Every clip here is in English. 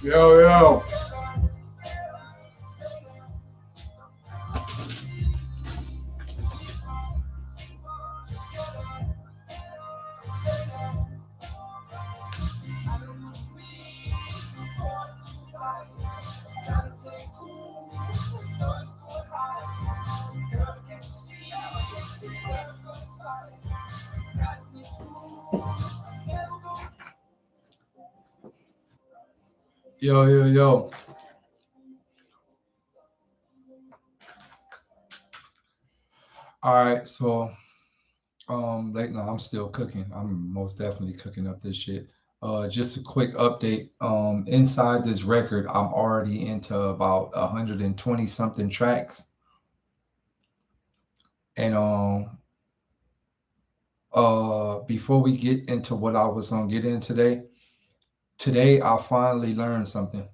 Yo, yo. Yo, yo, yo. All right, so like no, I'm still cooking. I'm most definitely cooking up this shit. Just a quick update. Inside this record, I'm already into about 120 something tracks. And before we get into what I was gonna get in today I finally learned something.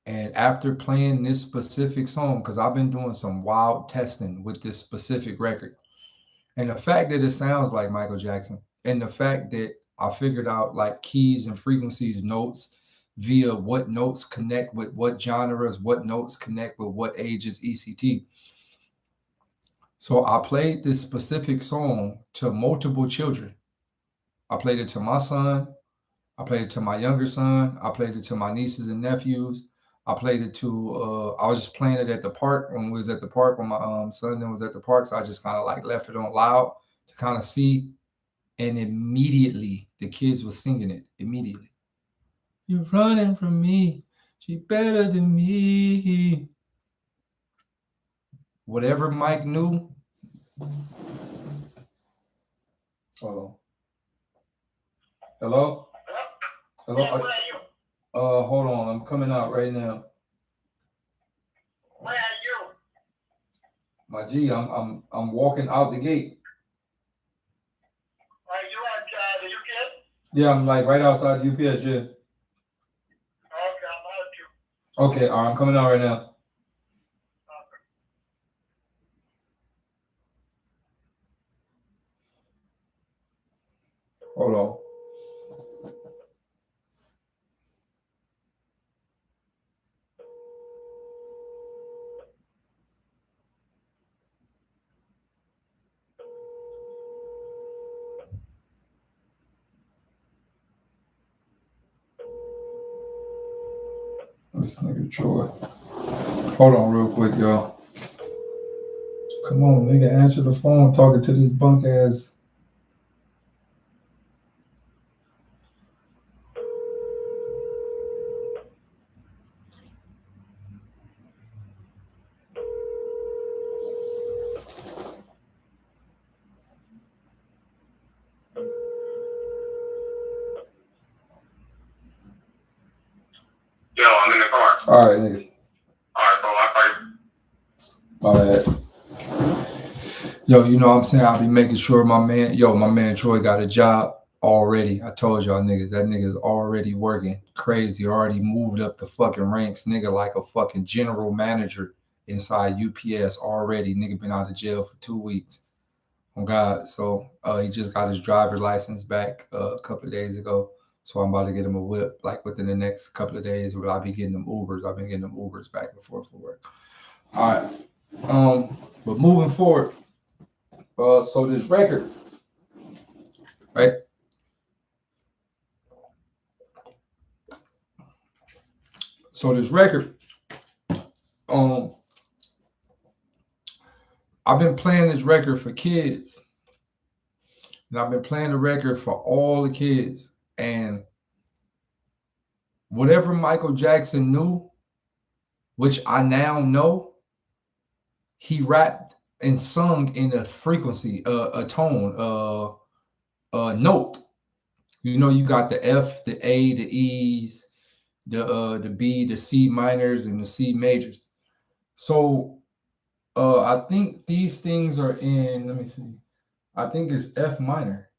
And after playing this specific song, because I've been doing some wild testing with this specific record, and the fact that it sounds like Michael Jackson, and the fact that I figured out like keys and frequencies, notes via what notes connect with what genres, what notes connect with what ages, ECT. So I played this specific song to multiple children. I played it to my son. I played it to my younger son. I played it to my nieces and nephews. I played it to. I was just playing it at the park when we was at the park when my son then was at the park. So I just kind of like left it on loud to kind of see, and immediately the kids were singing it. Immediately, you're running from me. She better than me. Whatever Mike knew. Hold on. Hello. Hello. Yeah, where are you? Hold on. I'm coming out right now. Where are you? My G, I'm walking out the gate. Are you at the UPS? Yeah, I'm like right outside the UPS. Yeah. Okay, I'm out you. Okay. All right. I'm coming out right now. Okay. Hold on. This nigga Troy. Hold on real quick, y'all. Come on, nigga, answer the phone talking to this bunk ass. Yo, I'm in the car. All right, nigga. All right, bro. My bad. Yo, you know what I'm saying? I'll be making sure my man Troy got a job already. I told y'all niggas, that nigga's already working crazy, already moved up the fucking ranks, nigga, like a fucking general manager inside UPS already. Nigga been out of jail for 2 weeks. Oh God. So he just got his driver's license back a couple of days ago. So I'm about to get him a whip like within the next couple of days where I'll be getting them Ubers. I've been getting them Ubers back and forth for work. All right. But moving forward, so this record, right? So this record, I've been playing this record for kids. And I've been playing the record for all the kids. And whatever Michael Jackson knew, which I now know, he rapped and sung in a frequency, a tone, a note. You know, you got the F, the A, the E's, the B, the C minors, and the C majors. So I think these things are in, let me see. I think it's F minor.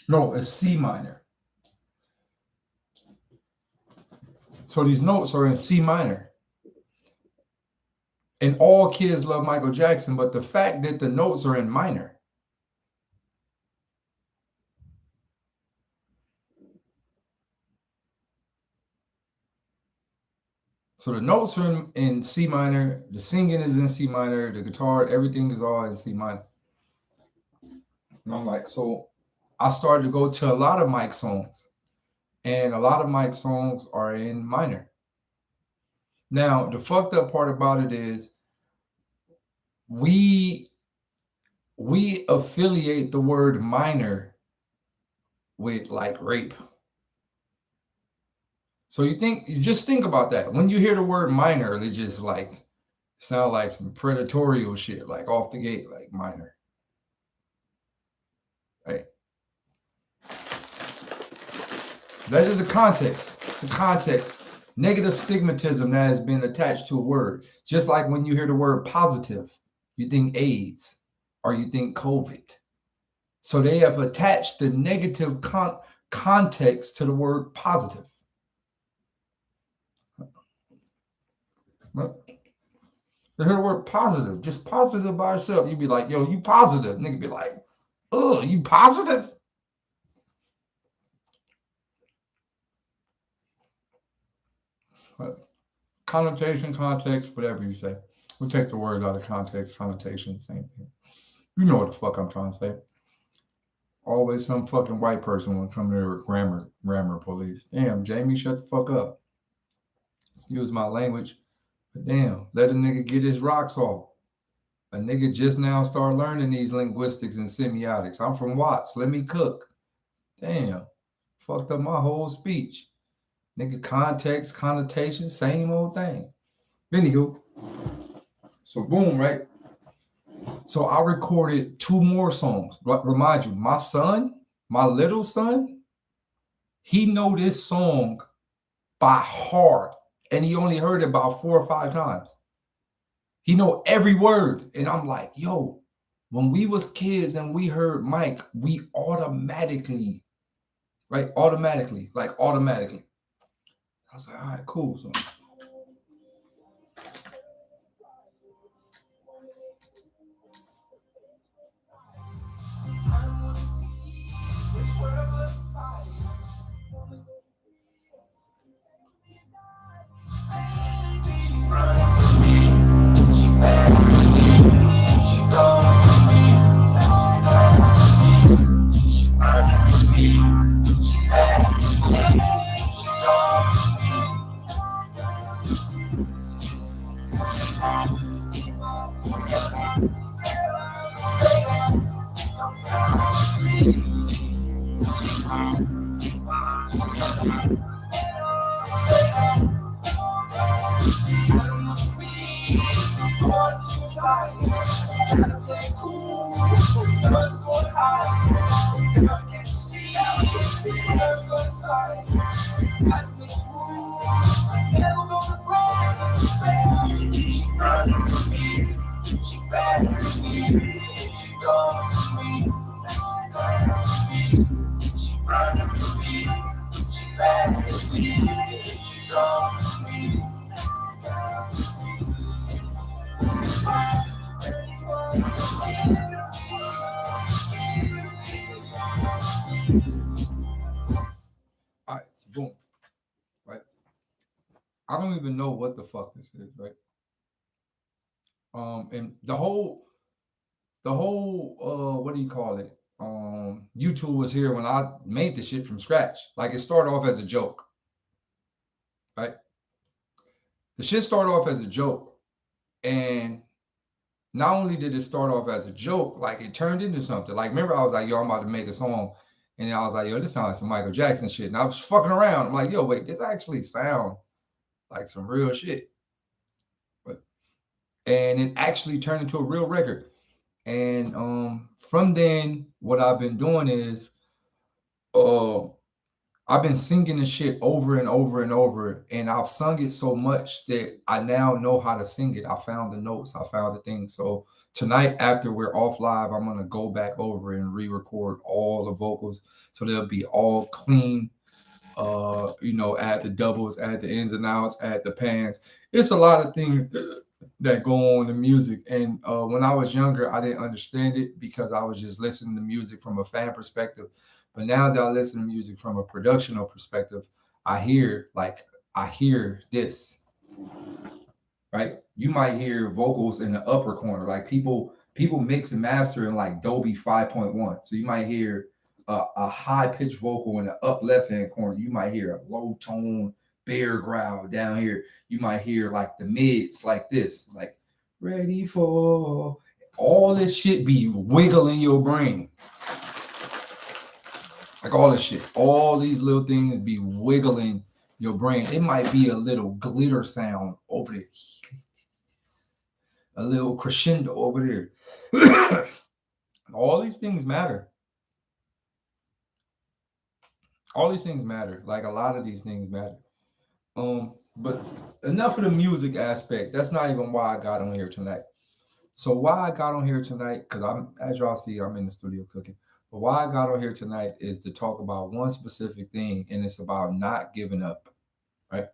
No, it's C minor. So these notes are in C minor. And all kids love Michael Jackson, but the fact that the notes are in minor. So the notes are in C minor, the singing is in C minor, the guitar, everything is all in C minor. And I'm like, so I started to go to a lot of Mike songs, and a lot of Mike songs are in minor. Now, the fucked up part about it is we affiliate the word minor with like rape. So you just think about that. When you hear the word minor, it just like sound like some predatory shit, like off the gate, like minor. Right? That's just a context. It's a context. Negative stigmatism that has been attached to a word. Just like when you hear the word positive, you think AIDS or you think COVID. So they have attached the negative context to the word positive. Right? You hear the word positive, just positive by itself. You'd be like, yo, you positive. Nigga be like, oh, you positive? But connotation, context, whatever you say. We'll take the words out of context, connotation, same thing. You know what the fuck I'm trying to say. Always some fucking white person will come here with grammar police. Damn, Jamie, shut the fuck up. Excuse my language, but damn, let a nigga get his rocks off. A nigga just now start learning these linguistics and semiotics. I'm from Watts. Let me cook. Damn, fucked up my whole speech. Nigga, context, connotation, same old thing. Anywho, so boom, right? So I recorded 2 more songs. But remind you, my son, my little son, he know this song by heart, and he only heard it about 4 or 5 times. He know every word, and I'm like, yo, when we was kids and we heard Mike, we automatically, right? Automatically. I was like, all right, cool. So all right, so boom, right? I don't even know what the fuck this is, right? And the whole what do you call it? YouTube was here when I made the shit from scratch. Like it started off as a joke, right? The shit started off as a joke, and not only did it start off as a joke, like it turned into something. Like remember, I was like, yo, I'm about to make a song, and I was like, yo, this sounds like some Michael Jackson shit, and I was fucking around. I'm like, yo, wait, this actually sound like some real shit, and it actually turned into a real record. And from then, what I've been doing is, uh, I've been singing the shit over and over and over, and I've sung it so much that I now know how to sing it. I found the notes, I found the things. So tonight, after we're off live, I'm gonna go back over and re-record all the vocals, so they'll be all clean. Add the doubles, add the ins and outs, add the pans. It's a lot of things that go on in music. And when I was younger, I didn't understand it because I was just listening to music from a fan perspective. But now that I listen to music from a productional perspective, I hear this, right? You might hear vocals in the upper corner, like people mix and master in like Dolby 5.1. So you might hear a high pitched vocal in the up left hand corner. You might hear a low tone bear growl down here. You might hear like the mids like this, like ready for all this shit be wiggling your brain. Like all this shit, all these little things be wiggling your brain. It might be a little glitter sound over there, a little crescendo over there. All these things matter. All these things matter. Like a lot of these things matter. But enough of the music aspect. That's not even why I got on here tonight. So why I got on here tonight, because as y'all see, I'm in the studio cooking. But why I got on here tonight is to talk about one specific thing, and it's about not giving up, right?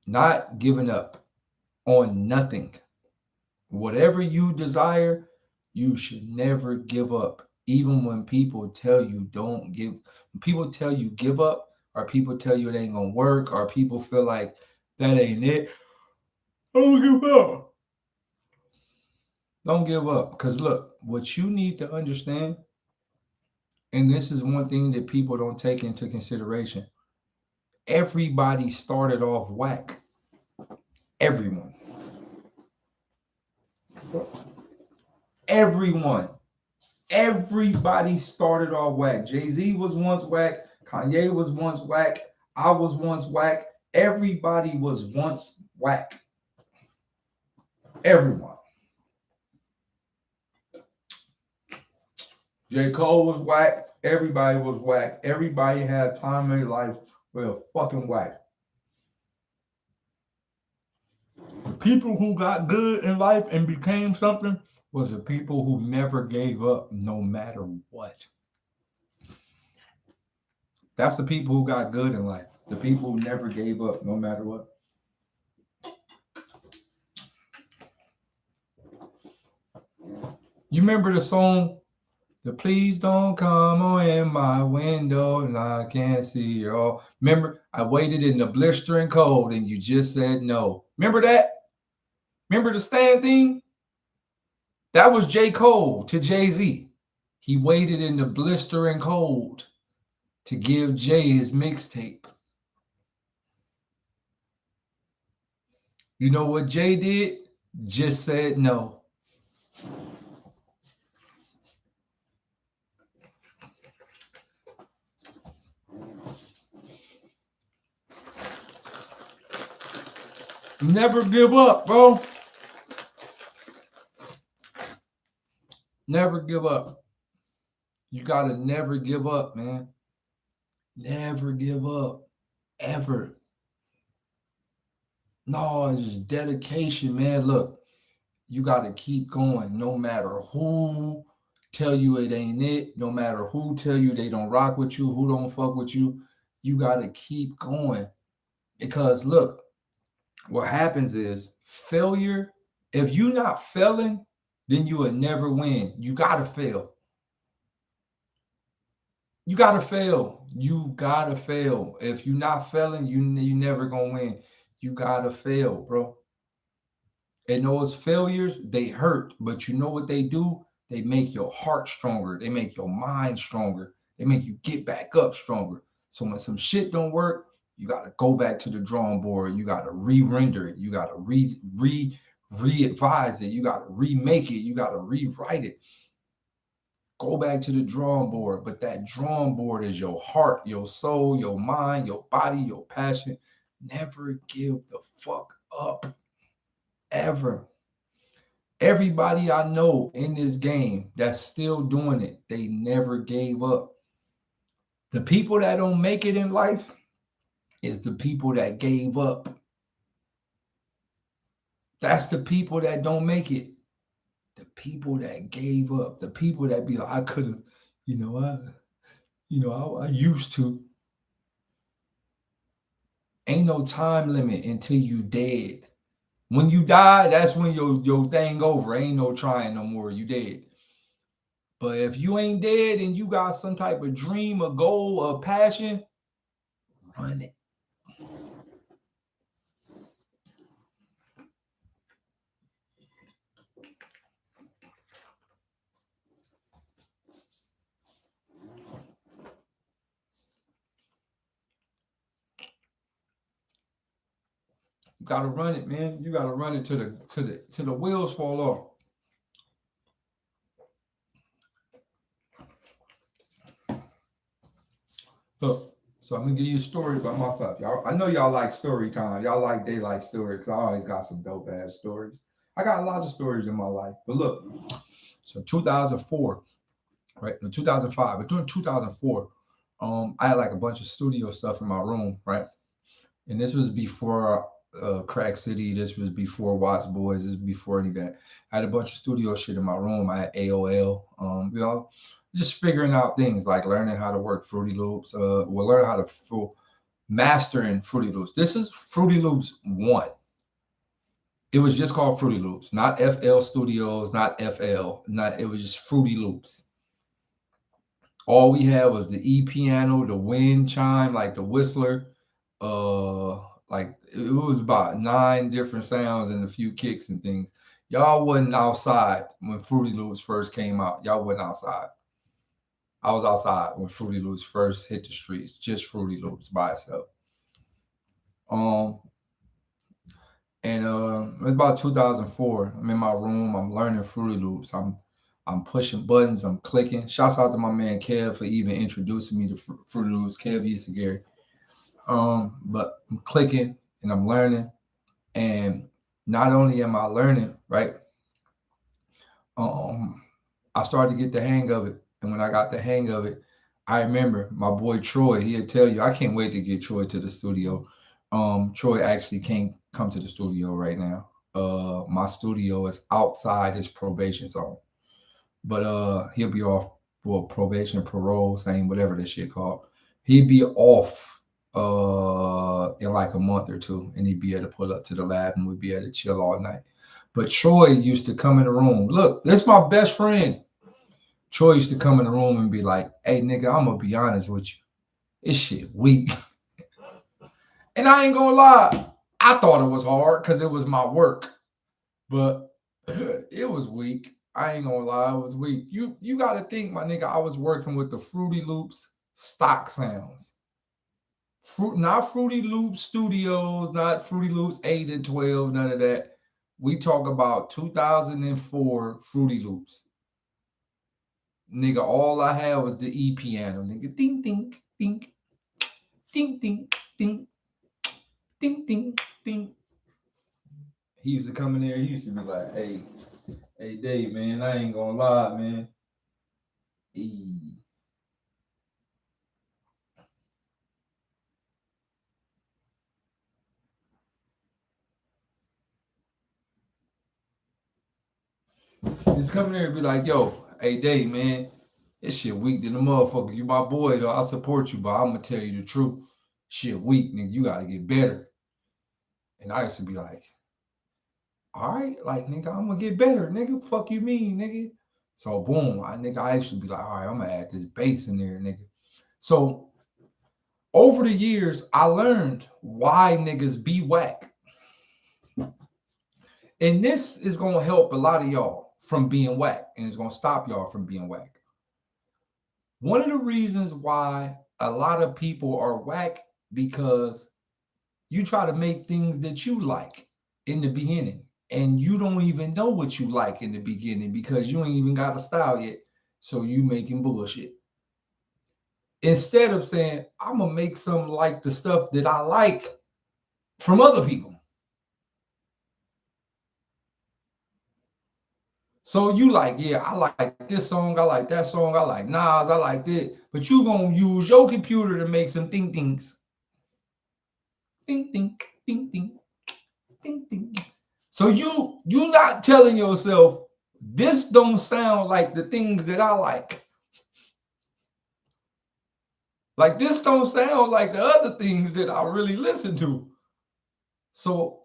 Not giving up on nothing. Whatever you desire, you should never give up. Even when people tell you don't give, when people tell you give up, or people tell you it ain't gonna work, or people feel like that ain't it, don't give up. Don't give up. Because look, what you need to understand, and this is one thing that people don't take into consideration, everybody started off whack. Everyone. Everyone. Everybody started off whack. Jay-Z was once whack. Kanye was once whack. I was once whack. Everybody was once whack. Everyone. J. Cole was whack. Everybody was whack. Everybody had a time in their life where fucking whack. The people who got good in life and became something was the people who never gave up no matter what. That's the people who got good in life. The people who never gave up no matter what. You remember the song, the Please Don't Come On in My Window and I Can't See You All. Remember, I waited in the blistering cold and you just said no. Remember that? Remember the stand thing? That was J. Cole to Jay-Z. He waited in the blistering cold to give Jay his mixtape. You know what Jay did? Just said no. Never give up, bro. Never give up. You gotta never give up, man. Never give up. Ever. No, it's just dedication, man. Look, you gotta keep going no matter who tell you it ain't it, no matter who tell you they don't rock with you, who don't fuck with you. You gotta keep going. Because look, what happens is failure, if you're not failing, then you will never win. You gotta fail. You gotta fail. You gotta fail. If you're not failing, you never gonna win. You gotta fail, bro. And those failures, they hurt, but you know what they do? They make your heart stronger. They make your mind stronger. They make you get back up stronger. So when some shit don't work, you gotta go back to the drawing board. You gotta re-render it. You gotta re-advise it. You gotta remake it. You gotta rewrite it. Go back to the drawing board. But that drawing board is your heart, your soul, your mind, your body, your passion. Never give the fuck up. Ever. Everybody I know in this game that's still doing it, they never gave up. The people that don't make it in life is the people that gave up. That's the people that don't make it. The people that gave up. The people that be like, I could have, I used to. Ain't no time limit until you dead. When you die, that's when your thing over. Ain't no trying no more. You dead. But if you ain't dead and you got some type of dream, a goal, a passion, run it. You gotta run it, man. You gotta run it till the wheels fall off. Look, so I'm gonna give you a story about myself. Y'all, I know y'all like story time. Y'all like daylight stories because I always got some dope ass stories. I got a lot of stories in my life. But look, so 2004, right? In 2005, but during 2004, I had like a bunch of studio stuff in my room, right? And this was before Crack City. This was before Watts Boys. This was before any of that. I had a bunch of studio shit in my room. I had AOL. Just figuring out things like learning how to work Fruity Loops. Learn how to mastering Fruity Loops. This is Fruity Loops 1. It was just called Fruity Loops, not FL Studios, not FL. It was just Fruity Loops. All we had was the E piano, the wind chime, like the whistler. Like it was about 9 different sounds and a few kicks and things. Y'all wasn't outside when Fruity Loops first came out. Y'all wasn't outside. I was outside when Fruity Loops first hit the streets, just Fruity Loops by itself. And it was about 2004. I'm in my room. I'm learning Fruity Loops. I'm pushing buttons. I'm clicking. Shouts out to my man Kev for even introducing me to Fruity Loops. Kev Gary. But I'm clicking and I'm learning. And not only am I learning, right? I started to get the hang of it. And when I got the hang of it, I remember my boy Troy, he'd tell you, I can't wait to get Troy to the studio. Troy actually can't come to the studio right now. My studio is outside his probation zone. But he'll be off for probation, parole, same whatever that shit called. He'd be off in like a month or two, and he'd be able to pull up to the lab and we'd be able to chill all night. But Troy used to come in the room. Look, this is my best friend. Troy used to come in the room and be like, hey, nigga, I'm going to be honest with you. This shit weak. And I ain't going to lie. I thought it was hard because it was my work. But it was weak. I ain't going to lie. It was weak. You got to think, my nigga, I was working with the Fruity Loops stock sounds. Not Fruity Loops Studios, not Fruity Loops 8 and 12, none of that. We talk about 2004 Fruity Loops. Nigga, all I had was the E piano. Nigga, ding, ding, ding, ding, ding, ding, ding, ding, ding. He used to come in there. He used to be like, hey, Dave, man, I ain't gonna lie, man. Hey. Just come in there and be like, yo, hey, Dave, man, this shit weak than the motherfucker. You my boy, though. I support you, but I'm gonna tell you the truth. Shit weak, nigga. You gotta get better. And I used to be like, all right, like, nigga, I'm gonna get better, nigga. Fuck you mean, nigga. So boom, I used to be like, all right, I'm gonna add this bass in there, nigga. So over the years, I learned why niggas be whack. And this is gonna help a lot of y'all from being whack, and it's gonna stop y'all from being whack. One of the reasons why a lot of people are whack because you try to make things that you like in the beginning, and you don't even know what you like in the beginning because you ain't even got a style yet. So you making bullshit. Instead of saying, I'm gonna make something like the stuff that I like from other people. So you like, yeah, I like this song, I like that song, I like Nas, I like this, but you gonna use your computer to make some ding dings. Ding ding, ding ding, ding ding. So you not telling yourself this don't sound like the things that I like. Like this don't sound like the other things that I really listen to. So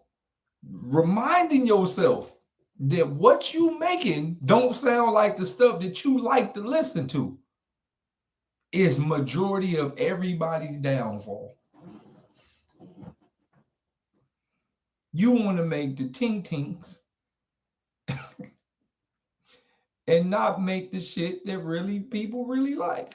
reminding yourself that what you making don't sound like the stuff that you like to listen to is majority of everybody's downfall. You want to make the ting tings and not make the shit that really people really like.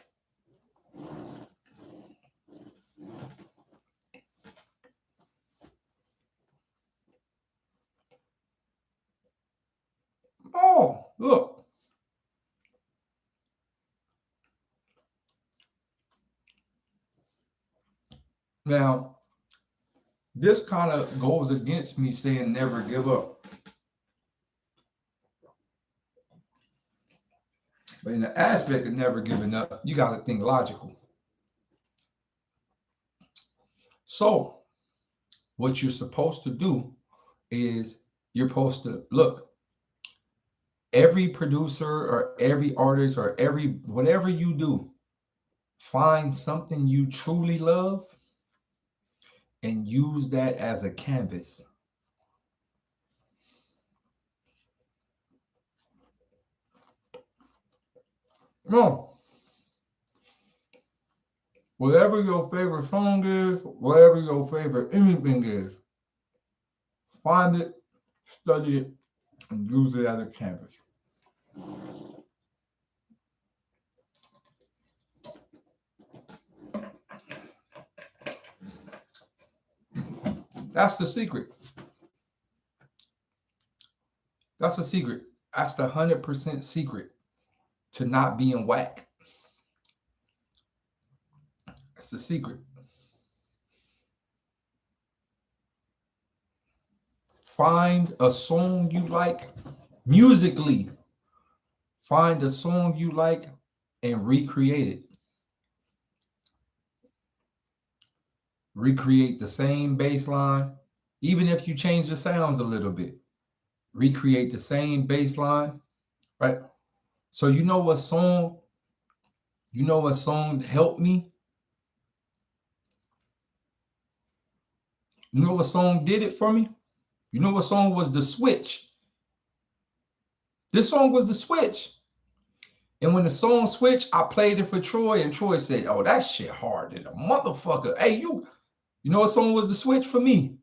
Oh, look. Now, this kind of goes against me saying never give up. But in the aspect of never giving up, you got to think logical. So, what you're supposed to do is you're supposed to look, every producer or every artist or every whatever you do, find something you truly love and use that as a canvas. No. Whatever your favorite song is, whatever your favorite anything is, find it, study it, and use it as a canvas. That's the secret. That's the secret. That's the 100% secret to not being whack. That's the secret. Find a song you like musically. Find a song you like and recreate it. Recreate the same bass line, even if you change the sounds a little bit. Recreate the same bass line, right? So you know what song helped me? You know what song did it for me? You know what song was the switch? This song was the switch. And when the song switched, I played it for Troy, and Troy said, "Oh, that shit hard than a motherfucker." Hey, you know what song was the switch for me?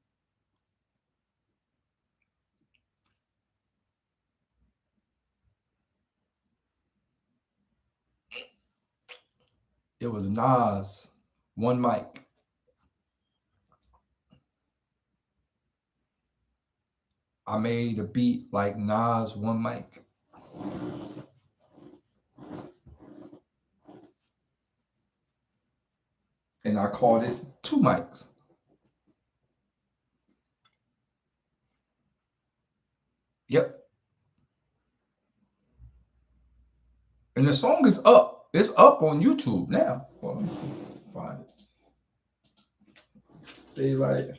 It was Nas, One Mic. I made a beat like Nas, One Mic. And I called it Two Mics. Yep. And the song is up. It's up on YouTube now. Well, let me see. Find it. DAYLYT.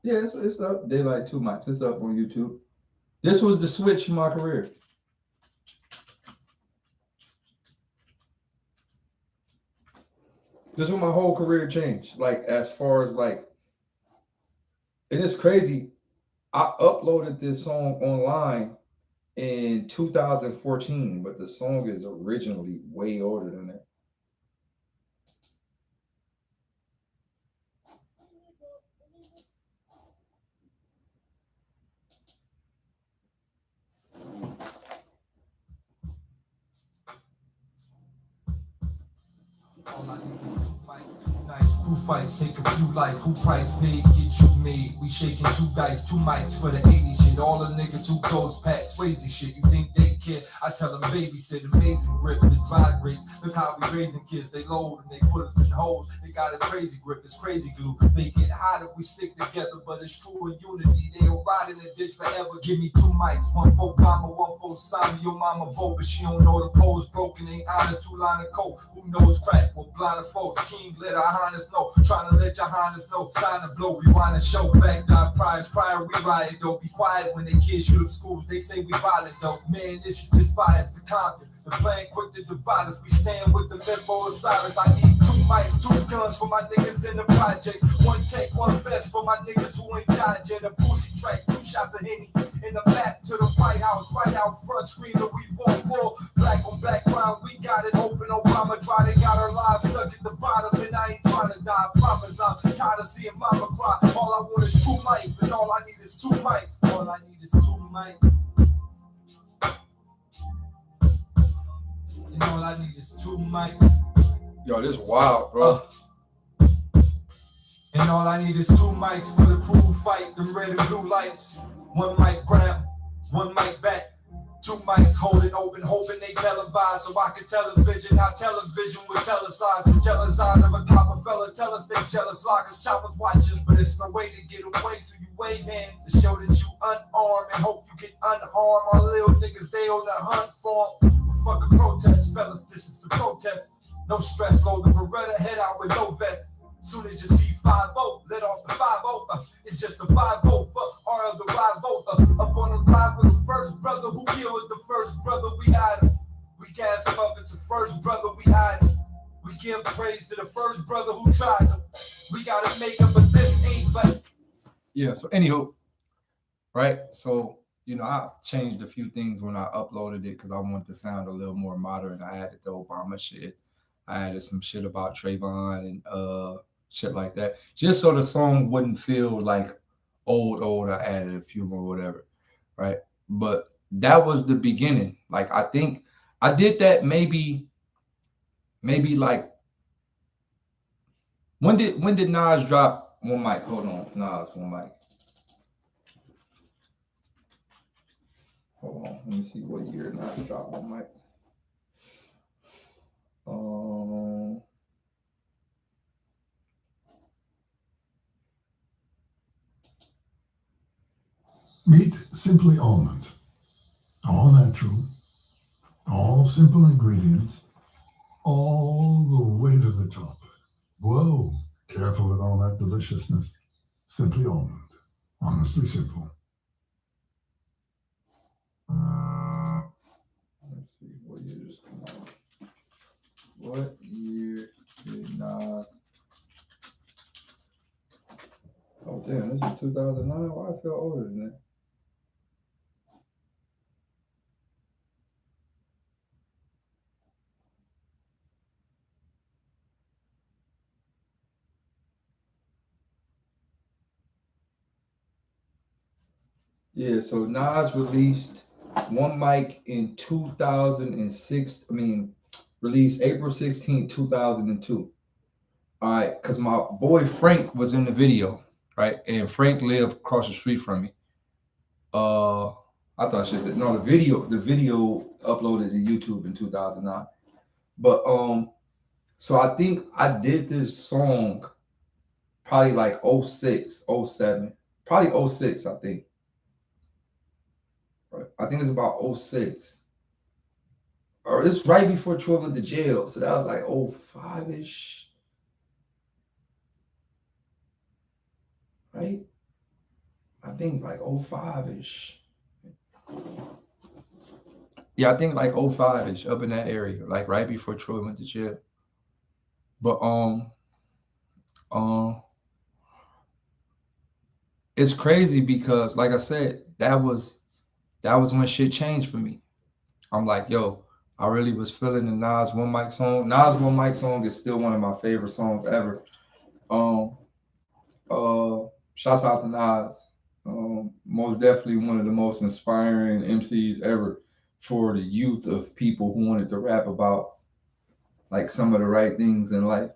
Yeah, it's up. DAYLYT 2 Mics. It's up on YouTube. This was the switch in my career. This is when my whole career changed. Like, as far as like, and it's crazy. I uploaded this song online in 2014, but the song is originally way older than that. All I need is 2 mics, 2 nights, crew fights, take a few life, who price paid, get you made. We shaking 2 dice, 2 mics for the 80s shit. All the niggas who goes past Swayze shit, you think they kid. I tell them babysit, amazing grip, the dry grapes. Look how we raising kids, they load and they put us in holes. They got a crazy grip, it's crazy glue. They get hot if we stick together, but it's true in unity. They'll ride in the ditch forever. Give me 2 mics, one for Obama, one for Simon. Your mama vote, but she don't know the pose broken. Ain't honest, 2 line of coke. Who knows crack? Well, blind folks. King let our highness know. Trying to let your highness know. Sign the blow, rewind the show. Back down prior, we riot though. Be quiet when they kids shoot up schools. They say we violent though. Man, this is just bias to Compton. The plan quick to divide us. We stand with the Membo Osiris. I need 2 mics, 2 guns for my niggas in the projects. 1 tank, 1 vest for my niggas who ain't died yet. A pussy track, 2 shots of Henny. In the back to the White House, right out front, screaming we want war. Black on black crowd, we got it open. Obama tried it, got our lives stuck at the bottom, and I ain't trying to die. I promise I'm tired of seeing mama cry. All I want is 2 mics, and all I need is 2 mics. All I need is 2 mics. And all I need is 2 mics. Yo, this wild, bro. And all I need is 2 mics for the crew fight, them red and blue lights. 1 mic brown, 1 mic back. 2 mics holding open, hoping they televise so I can television. How television would tell us lies. The jealous eyes of a copper fella tell us they jealous like us choppers watching. But it's no way to get away, so you wave hands to show that you unarmed and hope you get unharmed. Our little niggas, they on the hunt for 'em. Fucking protest, fellas, this is the protest. No stress, load the Beretta, head out with no vest. Soon as you see 5-0, let off the 5-0. It's just a 5-0 for RL the rival. Up on the ride with the first brother who killed is the first brother we had. We gas him up, it's the first brother we had. We give praise to the first brother who tried him. We gotta make him, but this ain't but. Yeah, so anywho, right? So, you know, I changed a few things when I uploaded it because I wanted to sound a little more modern. I added the Obama shit. I added some shit about Trayvon and shit like that. Just so the song wouldn't feel like old. I added a few more, whatever. Right. But that was the beginning. Like I think I did that maybe like when did Nas drop 1 mic? Hold on, Nas 1 mic. Hold on, let me see what year Nas dropped 1 mic. Meet Simply Almond. All natural, all simple ingredients, all the way to the top. Whoa, careful with all that deliciousness. Simply Almond. Honestly simple. Let's see, what year just come out? What year did Nas? Oh damn, this is 2009. Why I feel older than that? Yeah, so Nas released 1 mic in 2006. Released April 16, 2002. All right, because my boy Frank was in the video, right? And Frank lived across the street from me. I thought shit. No, the video uploaded to YouTube in 2009. But so I think I did this song probably like 06, 07. Probably 06, I think. Right. I think it's about 06. Or it's right before Troy went to jail. So that was like 05-ish. Right? I think like 05-ish. Yeah, I think like 05-ish, up in that area, like right before Troy went to jail. But it's crazy because like I said, that was when shit changed for me. I'm like, yo, I really was feeling the Nas 1 mic song. Nas 1 mic song is still one of my favorite songs ever. Shouts out to Nas. Most definitely one of the most inspiring MCs ever for the youth of people who wanted to rap about like some of the right things in life.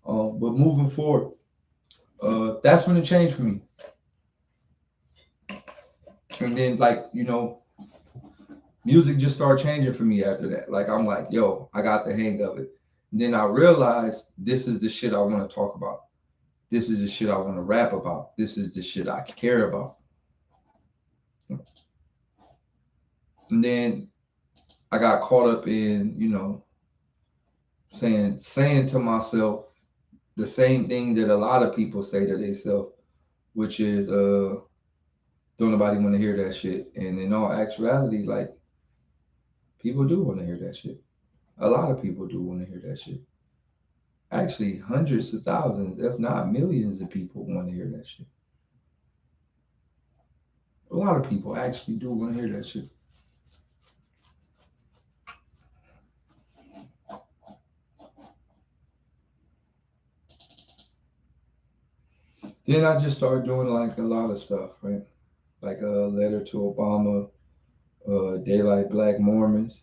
But moving forward, that's when it changed for me. And then like, you know, music just started changing for me after that. Like I'm like, yo, I got the hang of it. And then I realized this is the shit I want to talk about. This is the shit I want to rap about. This is the shit I care about. And then I got caught up in, saying to myself the same thing that a lot of people say to themselves, which is don't nobody want to hear that shit. And in all actuality, like people do want to hear that shit. A lot of people do want to hear that shit. Actually, hundreds of thousands, if not millions of people want to hear that shit. A lot of people actually do want to hear that shit. Then I just started doing like a lot of stuff, right? Like a letter to Obama, DAYLYT Black Mormons.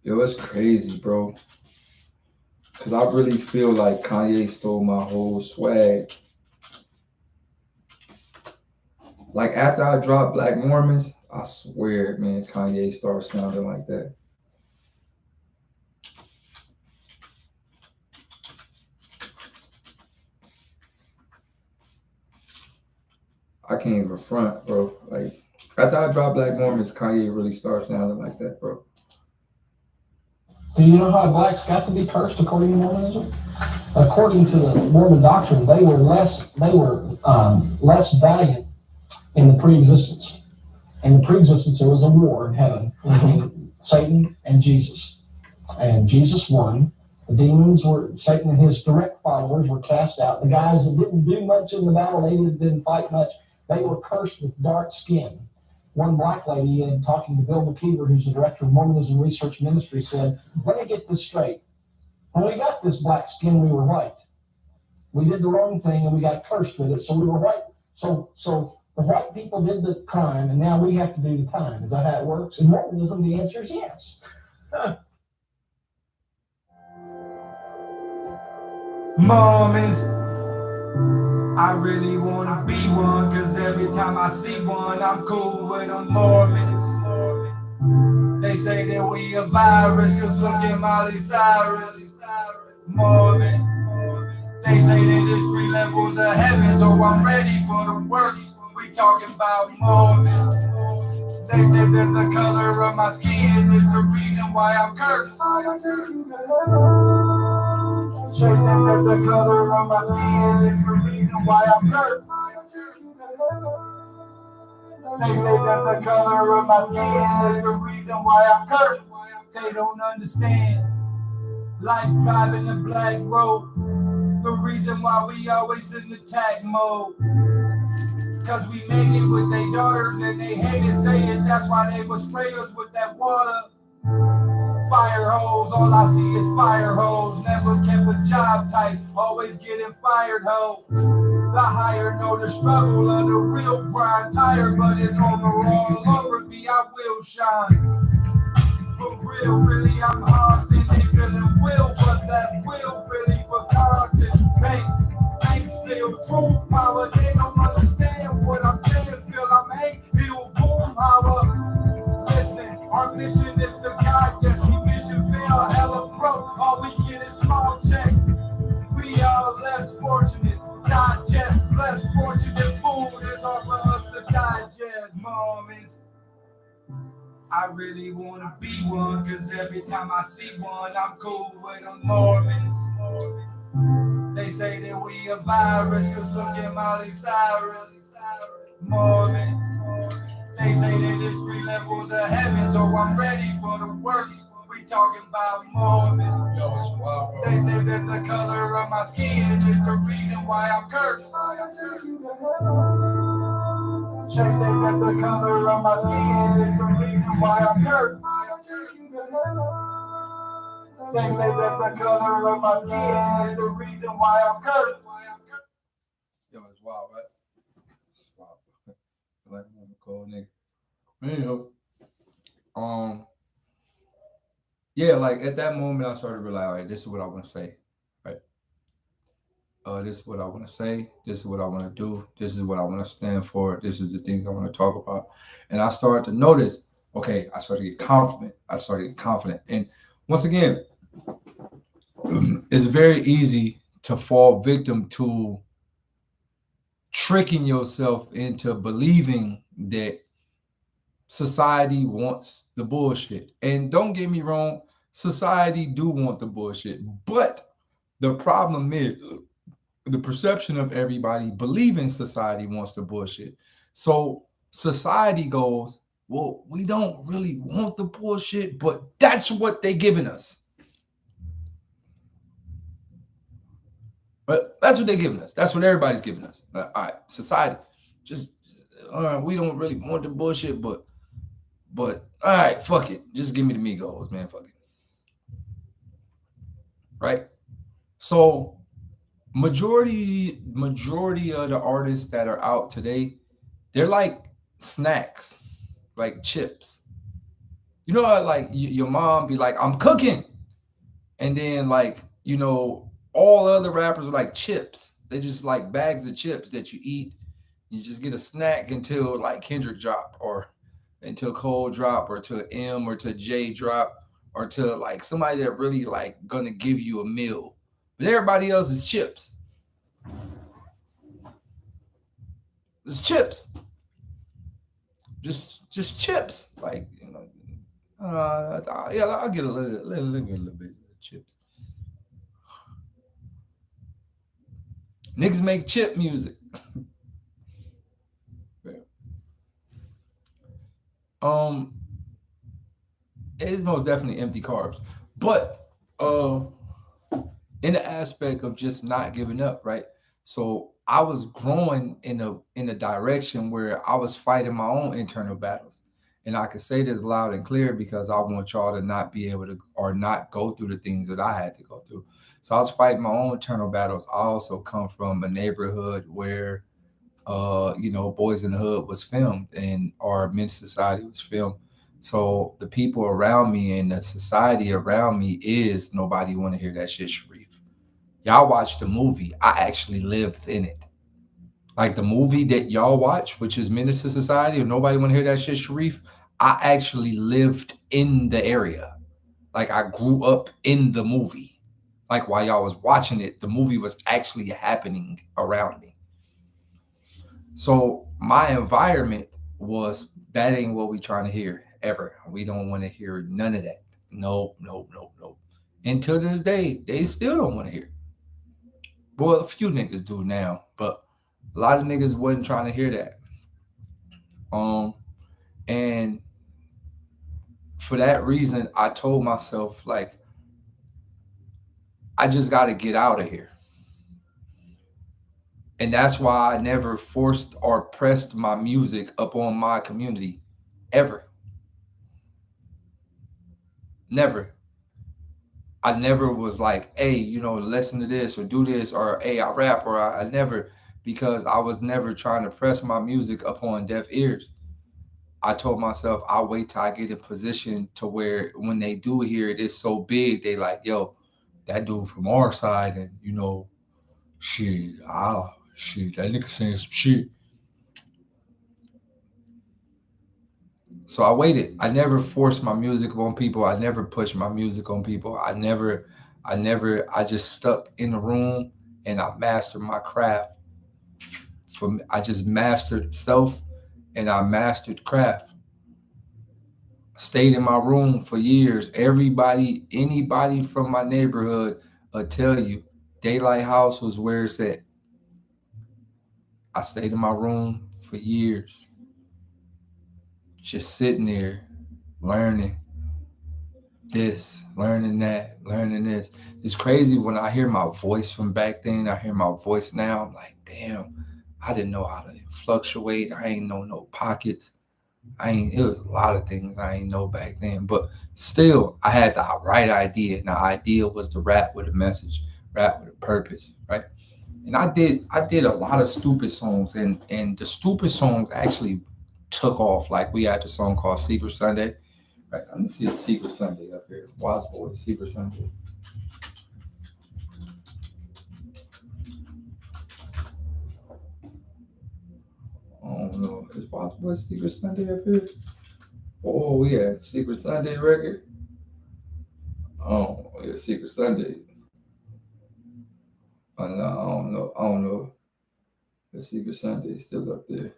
It was crazy, bro. Cause I really feel like Kanye stole my whole swag. Like after I dropped Black Mormons, I swear, man, Kanye started sounding like that. I can't even front, bro. Like after I dropped Black Mormons, Kanye really started sounding like that, bro. Do you know how blacks got to be cursed according to Mormonism? According to the Mormon doctrine, they were less valiant in the pre-existence. In the pre-existence, there was a war in heaven between Satan and Jesus. And Jesus won. The demons Satan and his direct followers were cast out. The guys that didn't do much in the battle, they didn't fight much, they were cursed with dark skin. One black lady, in talking to Bill McKeever, who's the director of Mormonism Research Ministry, said, let me get this straight. When we got this black skin, we were white. We did the wrong thing and we got cursed with it, so we were white. So the white people did the crime, and now we have to do the time. Is that how it works? In Mormonism, the answer is yes. Mormons, I really wanna be one, cause every time I see one, I'm cool with them Mormons. They say that we a virus, cause look at Miley Cyrus. Mormon, they say that there's 3 levels of heaven, so I'm ready for the worst. We talking about Mormon. They say that the color of my skin is the reason why I'm cursed. Say that the color of my skin is the reason why I'm cursed. They say that the color of my skin is the reason why I'm cursed. They don't understand life driving the black road. The reason why we always in attack mode. Cause we make it with their daughters and they hate it, say it. That's why they will spray us with that water. Fire hose, all I see is fire hose. Never kept a job tight, always getting fired, ho. The higher know the struggle of the real grind. Tired, but it's armor all over me, I will shine. For real, really, I'm hard, think they feeling will, but that will really for content. Banks feel true power, they don't understand what I'm saying. Feel I'm hate, he'll boom power. Listen, our mission is to God, yes, he mission fail, hella broke. All we get is small checks. We are less fortunate, digest, less fortunate. Food is all for us to digest, Mormons. I really wanna be one, cause every time I see one, I'm cool with them Mormons. They say that we a virus, cause look at Miley Cyrus. Mormon. They say that there's 3 levels of heaven, so I'm ready for the worst. We talking about Mormon. Yo, it's wild, bro. They say that the color of my skin is the reason why I'm cursed. They say that the color of my skin is the reason why I'm cursed. They say that the color of my skin is the reason why I'm cursed. Yo, it's wild, right? It's wild. Like I'm a cold nigga. Anyhow, yeah, like at that moment I started to realize, all right, this is what I want to say, right? This is what I want to say. This is what I want to do. This is what I want to stand for. This is the things I want to talk about. And I started to notice, okay, I started to get confident. And once again, it's very easy to fall victim to tricking yourself into believing that society wants the bullshit. And don't get me wrong, society do want the bullshit. But the problem is the perception of everybody believing society wants the bullshit. So society goes, well, we don't really want the bullshit, but that's what they're giving us. But that's what they're giving us. That's what everybody's giving us. All right, society, just we don't really want the bullshit, but all right, fuck it. Just give me the Migos, man. Fuck it. Right? So majority of the artists that are out today, they're like snacks, like chips. You know how like your mom be like, I'm cooking. And then like, you know, all other rappers are like chips. They just like bags of chips that you eat. You just get a snack until like Kendrick drop, or until Cole drop, or till M or to J drop, or to like somebody that really like gonna give you a meal. But everybody else is chips. It's chips. Just chips. Like, you know, yeah, I'll get a little bit of chips. Niggas make chip music. It is most definitely empty carbs, but in the aspect of just not giving up, right? So I was growing in a direction where I was fighting my own internal battles. And I can say this loud and clear because I want y'all to not be able to or not go through the things that I had to go through. So I was fighting my own internal battles. I also come from a neighborhood where you know, Boys in the Hood was filmed and our Men's Society was filmed. So the people around me and the society around me is nobody want to hear that shit, Sharif. Y'all watched the movie. I actually lived in it. Like the movie that y'all watch, which is Menace to Society, or nobody want to hear that shit, Sharif. I actually lived in the area. Like I grew up in the movie. Like while y'all was watching it, the movie was actually happening around me. So my environment was that ain't what we trying to hear ever. We don't want to hear none of that. No, no, no, no. Until this day, they still don't want to hear. Well, a few niggas do now, but a lot of niggas wasn't trying to hear that. Um, and for that reason, I told myself like, I just got to get out of here. And that's why I never forced or pressed my music upon my community ever. Never. I never was like, hey, you know, listen to this or do this, or hey, I rap, or I never, because I was never trying to press my music upon deaf ears. I told myself I'll wait till I get in position to where when they do hear it, it's so big, they like, yo, that dude from our side, and you know, shit, that nigga saying some shit. So I waited. I never forced my music on people. I never pushed my music on people. I just stuck in the room and I mastered my craft. I just mastered self and I mastered craft. Stayed in my room for years. Anybody from my neighborhood will tell you, Daylight House was where it's at. I stayed in my room for years, just sitting there, learning this, learning that, learning this. It's crazy when I hear my voice from back then, I hear my voice now. I'm like, damn, I didn't know how to fluctuate. I ain't know no pockets. It was a lot of things I ain't know back then, but still I had the right idea. And the idea was to rap with a message, rap with a purpose, right? And I did a lot of stupid songs, and the stupid songs actually took off. Like we had the song called Secret Sunday. Right, let me see a Secret Sunday up here. Wise Boy, Secret Sunday. don't know. It's possible it's Secret Sunday up here. Oh, we had Secret Sunday record. Oh, yeah, Secret Sunday. No, I don't know. I don't know. The Secret Sunday is still up there.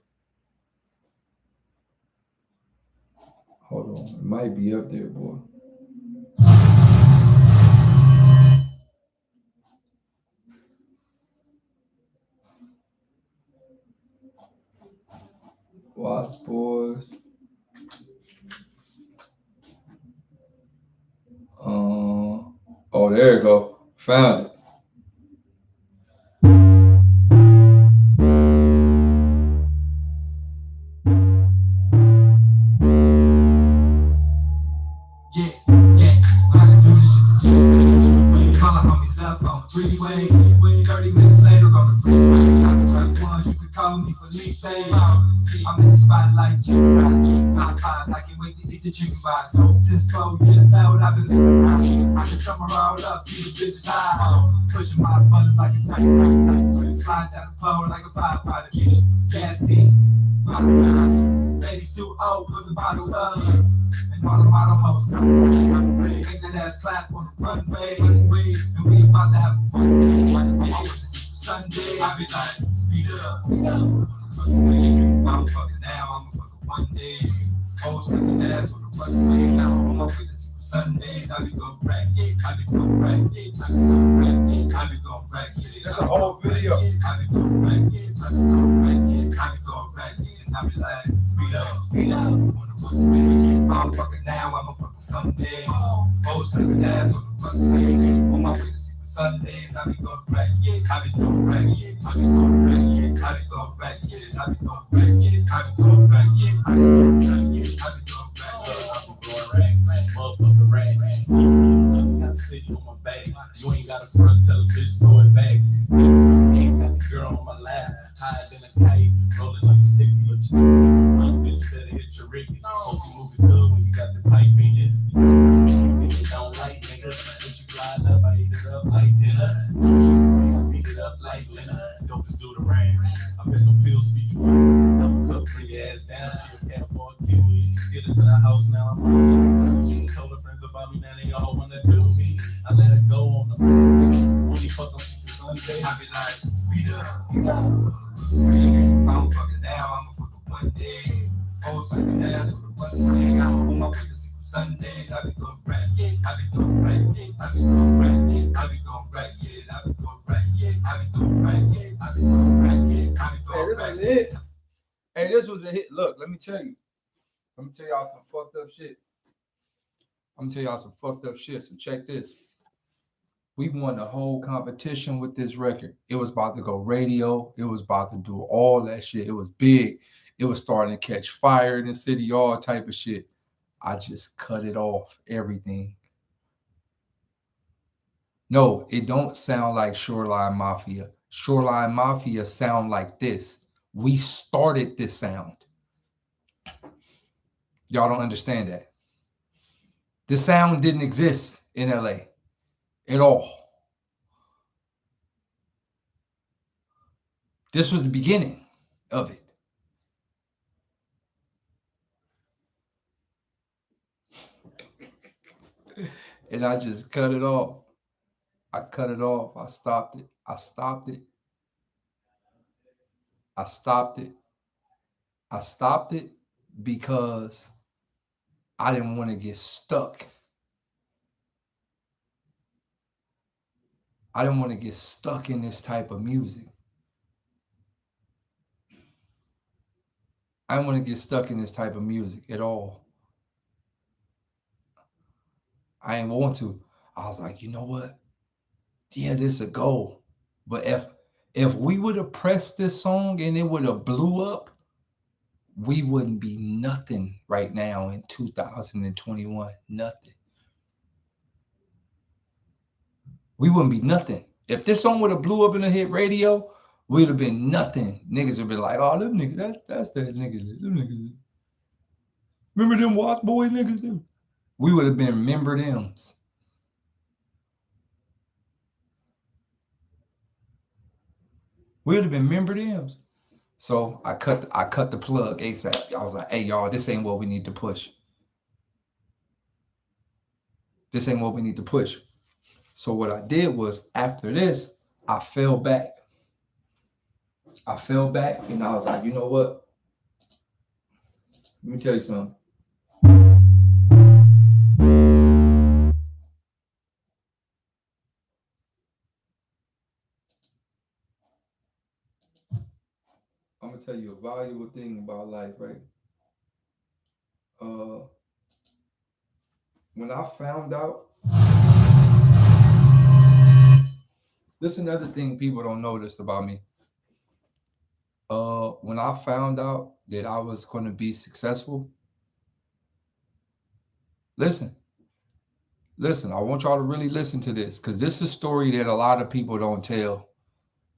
Hold on. It might be up there, boy. Watch, boys. Oh, there you go. Found it. Yeah, I do this shit to chill. Call our homies up on the freeway. 30 minutes later on the freeway. Time to drink ones, you could call me Felipe. I'm in the spotlight, chicken box, Popeyes. I can't wait to eat the chicken box. Since 4 years old, I've been living high. I can summer all up, see the bitches high. Pushing my buttons like a tight right. Slide down the pole like a firefighter. Gas deep, baby's too old, put the bottles up. And all the model hoes come away. Make that ass clap on the runway. And we about to have a fun day. Sunday, I be like, speed up. I'm fucking now, I'm fucking one day. Hoes like the ass on the runway. On my way to Super Sundays, I be going back. I be going back. I be going back. I be going back. That's a whole video. I be going back. I be going back. I be going back. And I be like, speed up. On the runway. I'm fucking now, I'm a fucking Sunday. Hoes like the ass on the runway. On my way to Super Sundays, I be going back. I be going back. I be going back. I be going back. I be going back. I be going back. I be going back. I be going back. Motherfucker rag. I got the city on my back. You ain't got a front, tell a bitch throw it back. Ain't got the girl on my lap, higher than a kite, rolling like a sticky little my bitch better hit your Ricky. Hope you move it good when you got the pipe in it. If you don't like niggas, since you fly up, I eat it up like dinner. I beat it up like Leonard. Don't just do the rain. I bet no pills speak for I'm a cook, bring your ass down. She a cat for a cutie. Get her to the house now. She told her friends about me, now they all wanna do me. I let her go on the only fuck on Secret Sunday. I be like, speed up. I'm fucking now, I'm a fucking one day. Hoes like the ass on the runway. On my way to Super Sundays, I be going back. I be going back. I be going back. I be going back. I be going back. I be going back. I be going back. I be going back. it. Hey, this was a hit. Look, let me tell you. Let me tell y'all some fucked up shit. I'm gonna tell y'all some fucked up shit. So check this. We won the whole competition with this record. It was about to go radio. It was about to do all that shit. It was big. It was starting to catch fire in the city, all type of shit. I just cut it off, everything. No, it don't sound like Shoreline Mafia. Shoreline Mafia sound like this. We started this sound. Y'all don't understand that. The sound didn't exist in LA at all. This was the beginning of it. And I just cut it off. I cut it off. I stopped it. I stopped it. I stopped it. I stopped it because I didn't want to get stuck. I didn't want to get stuck in this type of music. I didn't want to get stuck in this type of music at all. I ain't want to. I was like, you know what? Yeah, this is a goal. But if we would have pressed this song and it would have blew up, we wouldn't be nothing right now in 2021. Nothing. We wouldn't be nothing. If this song would have blew up in a hit radio, we'd have been nothing. Niggas would be like, oh, them niggas, that's that niggas. Them niggas. Remember them Watch Boy niggas? We would have been member thems. We would have been member thems. So I cut the plug ASAP. I was like, hey y'all, this ain't what we need to push. This ain't what we need to push. So what I did was after this, I fell back. I fell back and I was like, you know what? Let me tell you something. I'm gonna tell you a valuable thing about life, right? When I found out, this is another thing people don't notice about me. When I found out that I was gonna be successful, listen, I want y'all to really listen to this because this is a story that a lot of people don't tell.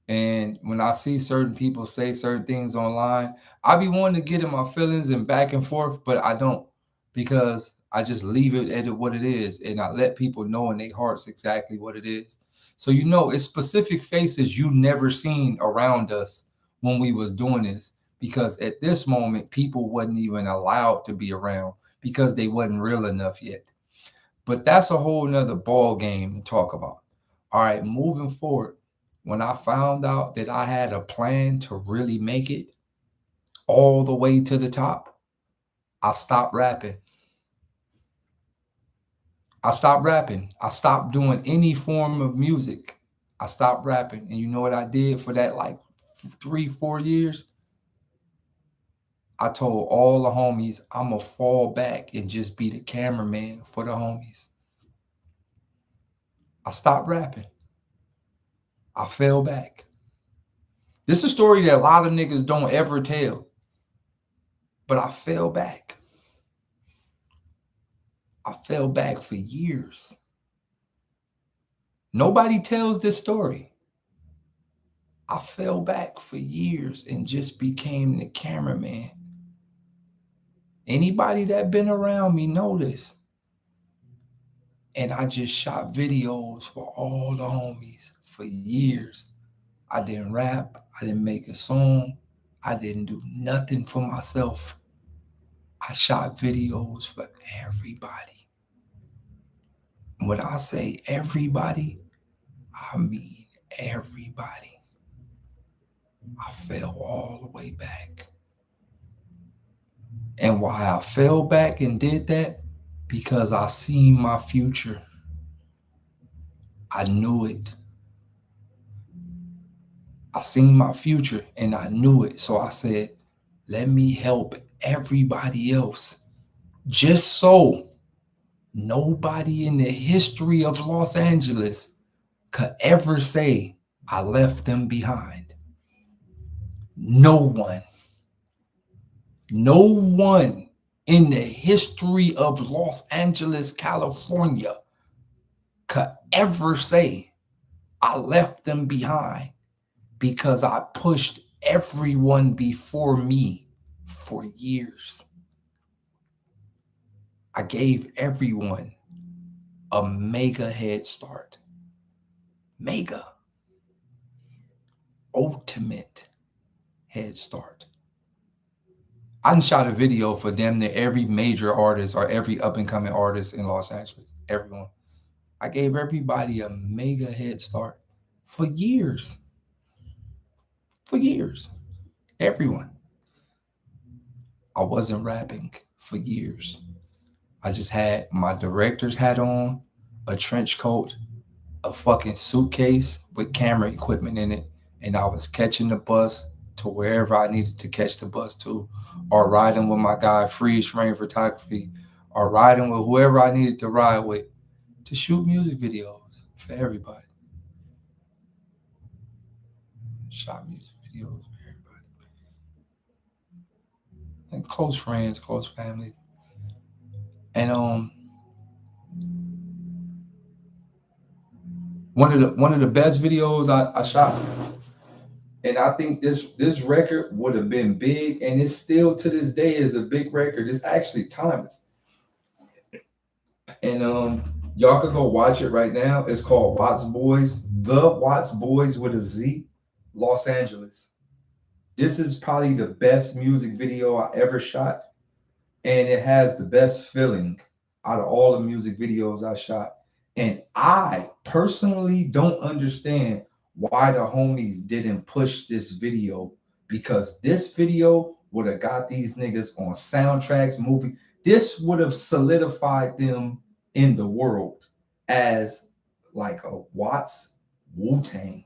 And when I see certain people say certain things online, I be wanting to get in my feelings and back and forth, but I don't because I just leave it at what it is and I let people know in their hearts exactly what it is. So you know, it's specific faces you never seen around us when we was doing this because at this moment people wasn't even allowed to be around because they wasn't real enough yet. But that's a whole nother ball game to talk about. All right, moving forward, when I found out that I had a plan to really make it all the way to the top, I stopped rapping. I stopped rapping. I stopped doing any form of music. I stopped rapping. And you know what I did for that like 3-4 years? I told all the homies I'm going to fall back and just be the cameraman for the homies. I stopped rapping. I fell back. This is a story that a lot of niggas don't ever tell. But I fell back. I fell back for years. Nobody tells this story. I fell back for years and just became the cameraman. Anybody that been around me know this. And I just shot videos for all the homies for years. I didn't rap. I didn't make a song. I didn't do nothing for myself. I shot videos for everybody. When I say everybody, I mean everybody. I fell all the way back. And why I fell back and did that? Because I seen my future. I knew it. I seen my future and I knew it. So I said, let me help everybody else. Just so nobody in the history of Los Angeles could ever say I left them behind. No one. No one in the history of Los Angeles, California could ever say I left them behind because I pushed everyone before me for years. I gave everyone a mega head start. Mega. Ultimate head start. I done shot a video for damn near every major artist or every up and coming artist in Los Angeles. Everyone. I gave everybody a mega head start for years. For years. Everyone. I wasn't rapping for years. I just had my director's hat on, a trench coat, a fucking suitcase with camera equipment in it, and I was catching the bus to wherever I needed to catch the bus to, or riding with my guy Freeze Frame Photography, or riding with whoever I needed to ride with to shoot music videos for everybody. Shot music videos for everybody. And close friends, close family. And one of the best videos I shot, and I think this record would have been big, and it's still to this day is a big record. It's actually timeless. And y'all could go watch it right now. It's called Watts Boys, The Watts Boys with a Z, Los Angeles. This is probably the best music video I ever shot, and it has the best feeling out of all the music videos I shot. And I personally don't understand why the homies didn't push this video, because this video would have got these niggas on soundtracks, movie. This would have solidified them in the world as like a Watts Wu-Tang,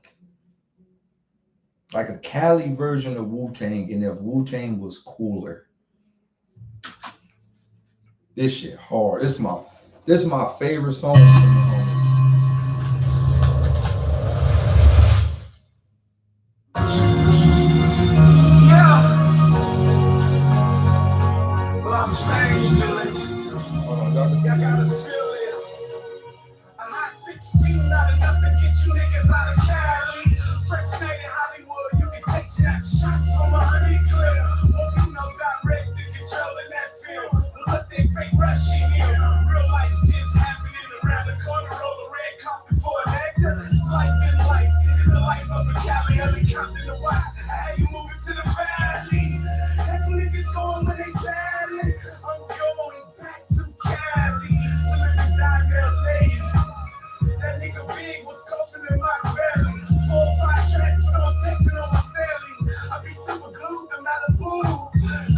like a Cali version of Wu-Tang, and if Wu-Tang was cooler. This shit hard. This is my favorite song. Los Angeles. Hold on, y'all can see Y'all it. gotta feel this. A hot 16, not enough to get you niggas out of Cali. First night in Hollywood, you can take snapshots from a honey clip. Well, you know, direct the controlling that film. But they fake rushing here. Real life just happening around the corner. Roll the red carpet for an actor. It's life in life. It's the life of a Cali helicopter to watch. How you moving to the valley? That's niggas going when they tally. I'm going back to Cali to live and die in LA. That nigga big was coaching in my belly. 4 or 5 tracks, so I'm texting on my celly. I be super glued to Malibu.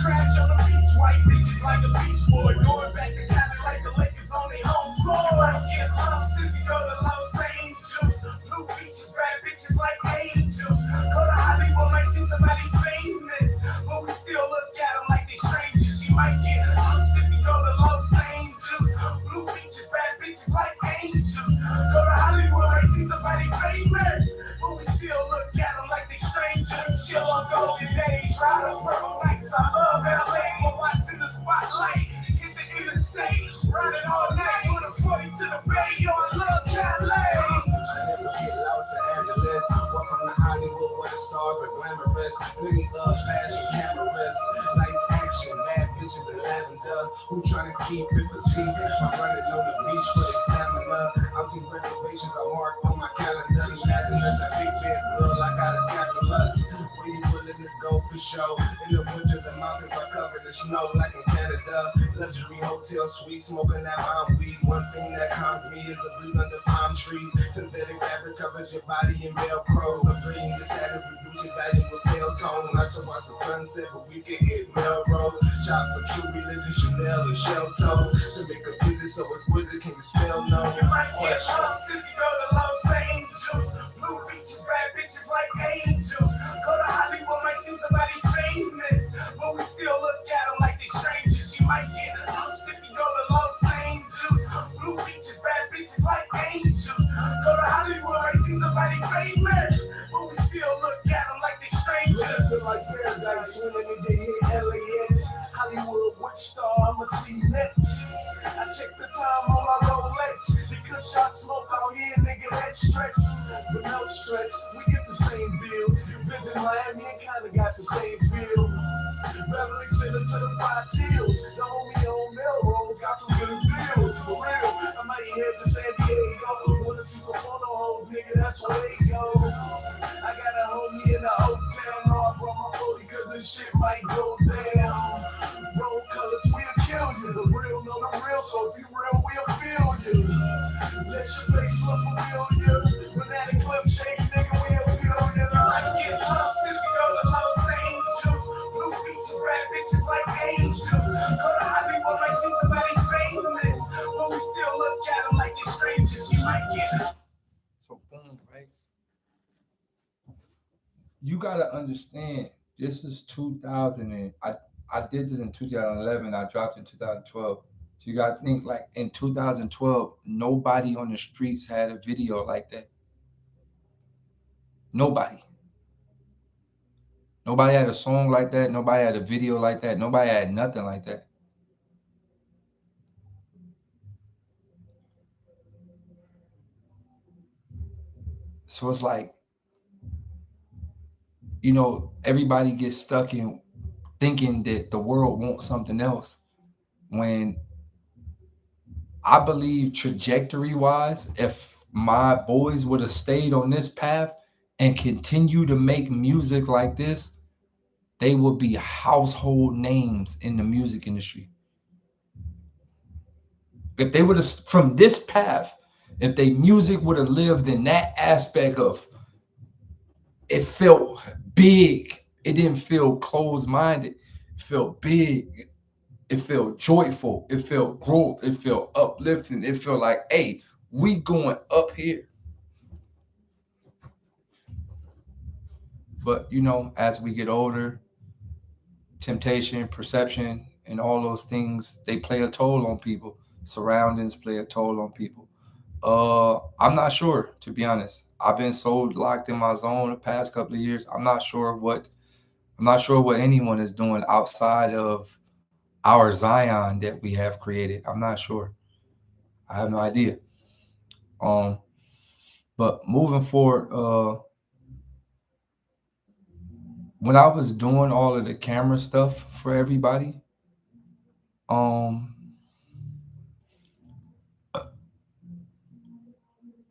Crash on the beach, white bitches like a beach boy. Going back to Cali like the Lakers on their home floor. I get lost if you go to Los Angeles. Blue beaches, bad bitches like angels. Go to Hollywood, might see somebody famous, but we still look at them like they strangers. She might get lost if you go to Los Angeles. Blue beaches, bad bitches like angels. Go to Hollywood, might see somebody famous, but we still look at them like they strangers. Chill on golden days, ride on purple nights. I love LA, but what's in the spotlight? Hit the interstate, riding all night with a 40 to the bay. Yo, I love Cali. Never get Los Angeles. Welcome to Hollywood where the stars are glamorous. Pretty love, fashion, cameras, lights, action, bad bitches and lavender. Who tryna keep it petite? I'm running on the beach for their stamina. I'm team reservations, I mark on my calendar. Imagine us a big bed girl, I got a capitals. Where you willing to go for show? In the winter, the mountains are covered in snow like in Canada. Luxury hotel suite, smoking that bomb weed. One thing that calms me is the breeze under palm trees. Synthetic fabric covers your body in Velcro. I'm bringing the status, reduce your value with pale tone. I should watch the sunset, but we can hit Melrose. Shop for true religion, Chanel and shell toes. To make a visit so exquisite, can you spell no? You might get lost if you go to Los Angeles. Blue beaches, bad bitches like angels. Go to Hollywood, might see somebody famous, but we still look at them like they strangers. She might get lost if you go to Los Angeles. Blue beaches, bad bitches like angels. Go to Hollywood, might see somebody famous, but we still look at them like they strangers. Living like paradise when a nigga hit LAX. Hollywood watch star, I'ma see next. I check the time on my Rolex. Because shot smoke out here, nigga, that stress. But no stress, we get the same bills. Visit Miami and kinda got the same feel. Beverly Center to the 5 Teals. The homie on Melrose got some good deals. For real, I might head to San Diego. Wanna see some photo homes, nigga, that's where they go. I got a homie in the hotel. No, I brought my 40 cause this shit might go down. Roll colors, we'll kill you. The real know the real, so if you real, we'll feel you. Let your face look for real, yeah. When that clip shake, nigga, we'll feel you. I get lost if you go to Los Angeles. Blue beaches, bad bitches like angels. Go to Hollywood, might see somebody famous, but we still look at them like they're strangers. You might get. So boom, right? You gotta understand, this is 2000, and I did this in 2011. I dropped in 2012. So you gotta think, like, in 2012, nobody on the streets had a video like that. Nobody. Nobody had a song like that. Nobody had a video like that. Nobody had nothing like that. So it's like, you know, everybody gets stuck in thinking that the world wants something else, when I believe trajectory wise, if my boys would have stayed on this path and continue to make music like this, they would be household names in the music industry. If they would have, from this path, if their music would have lived in that aspect of, it felt big. It didn't feel closed-minded. It felt big. It felt joyful. It felt growth. It felt uplifting. It felt like, hey, we going up here. But, you know, as we get older, temptation, perception, and all those things, they play a toll on people. Surroundings play a toll on people. I'm not sure, to be honest. I've been so locked in my zone the past couple of years. I'm not sure what anyone is doing outside of our Zion that we have created. I'm not sure. I have no idea. But moving forward, when I was doing all of the camera stuff for everybody,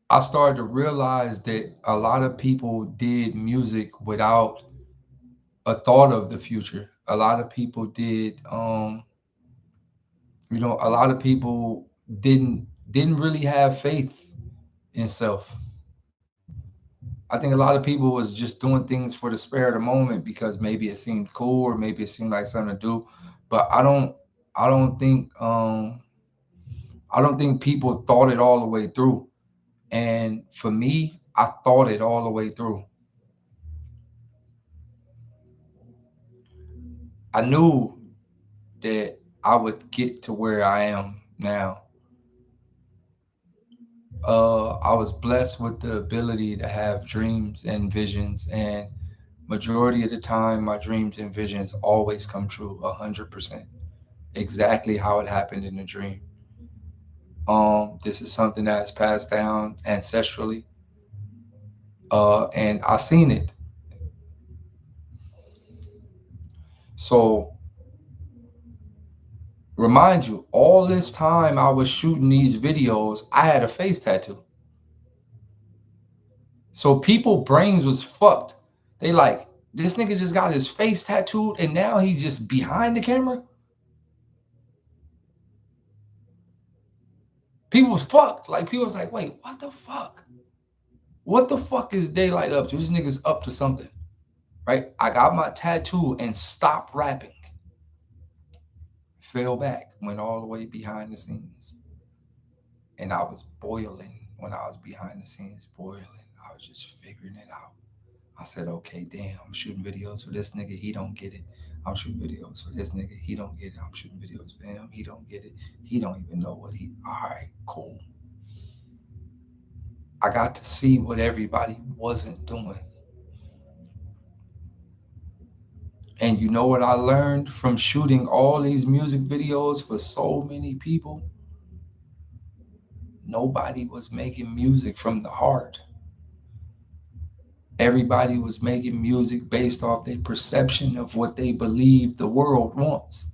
I started to realize that a lot of people did music without a thought of the future. A lot of people did, you know, a lot of people didn't really have faith in self. I think a lot of people was just doing things for the spare of the moment because maybe it seemed cool or maybe it seemed like something to do. But I don't think people thought it all the way through. And for me, I thought it all the way through. I knew that I would get to where I am now. I was blessed with the ability to have dreams and visions, and majority of the time, my dreams and visions always come true 100%. Exactly how it happened in the dream. This is something that is passed down ancestrally, and I seen it. So, remind you, all this time I was shooting these videos, I had a face tattoo. So people brains was fucked. They like, this nigga just got his face tattooed and now he's just behind the camera. People was fucked. Like, people was like, wait, what the fuck? What the fuck is DAYLYT up to? This nigga's up to something, right? I got my tattoo and stopped rapping. Fell back, went all the way behind the scenes. And I was boiling when I was behind the scenes, boiling. I was just figuring it out. I said, okay, damn, I'm shooting videos for this nigga, he don't get it. I'm shooting videos for this nigga, he don't get it. I'm shooting videos for him, he don't get it. He don't even know what all right, cool. I got to see what everybody wasn't doing. And you know what I learned from shooting all these music videos for so many people? Nobody was making music from the heart. Everybody was making music based off their perception of what they believe the world wants,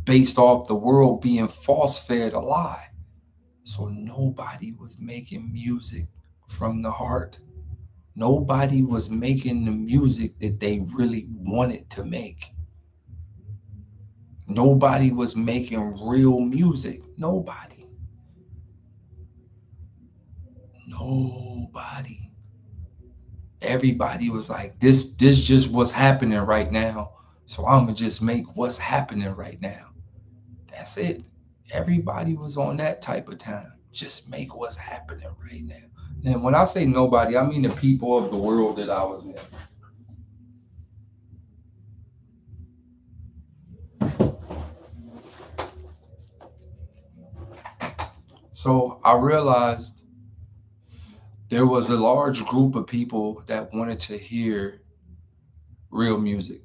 based off the world being false-fed a lie. So nobody was making music from the heart. Nobody was making the music that they really wanted to make. Nobody was making real music. Nobody. Everybody was like, this just what's happening right now. So I'm gonna just make what's happening right now. That's it. Everybody was on that type of time. Just make what's happening right now. And when I say nobody, I mean the people of the world that I was in. So I realized there was a large group of people that wanted to hear real music.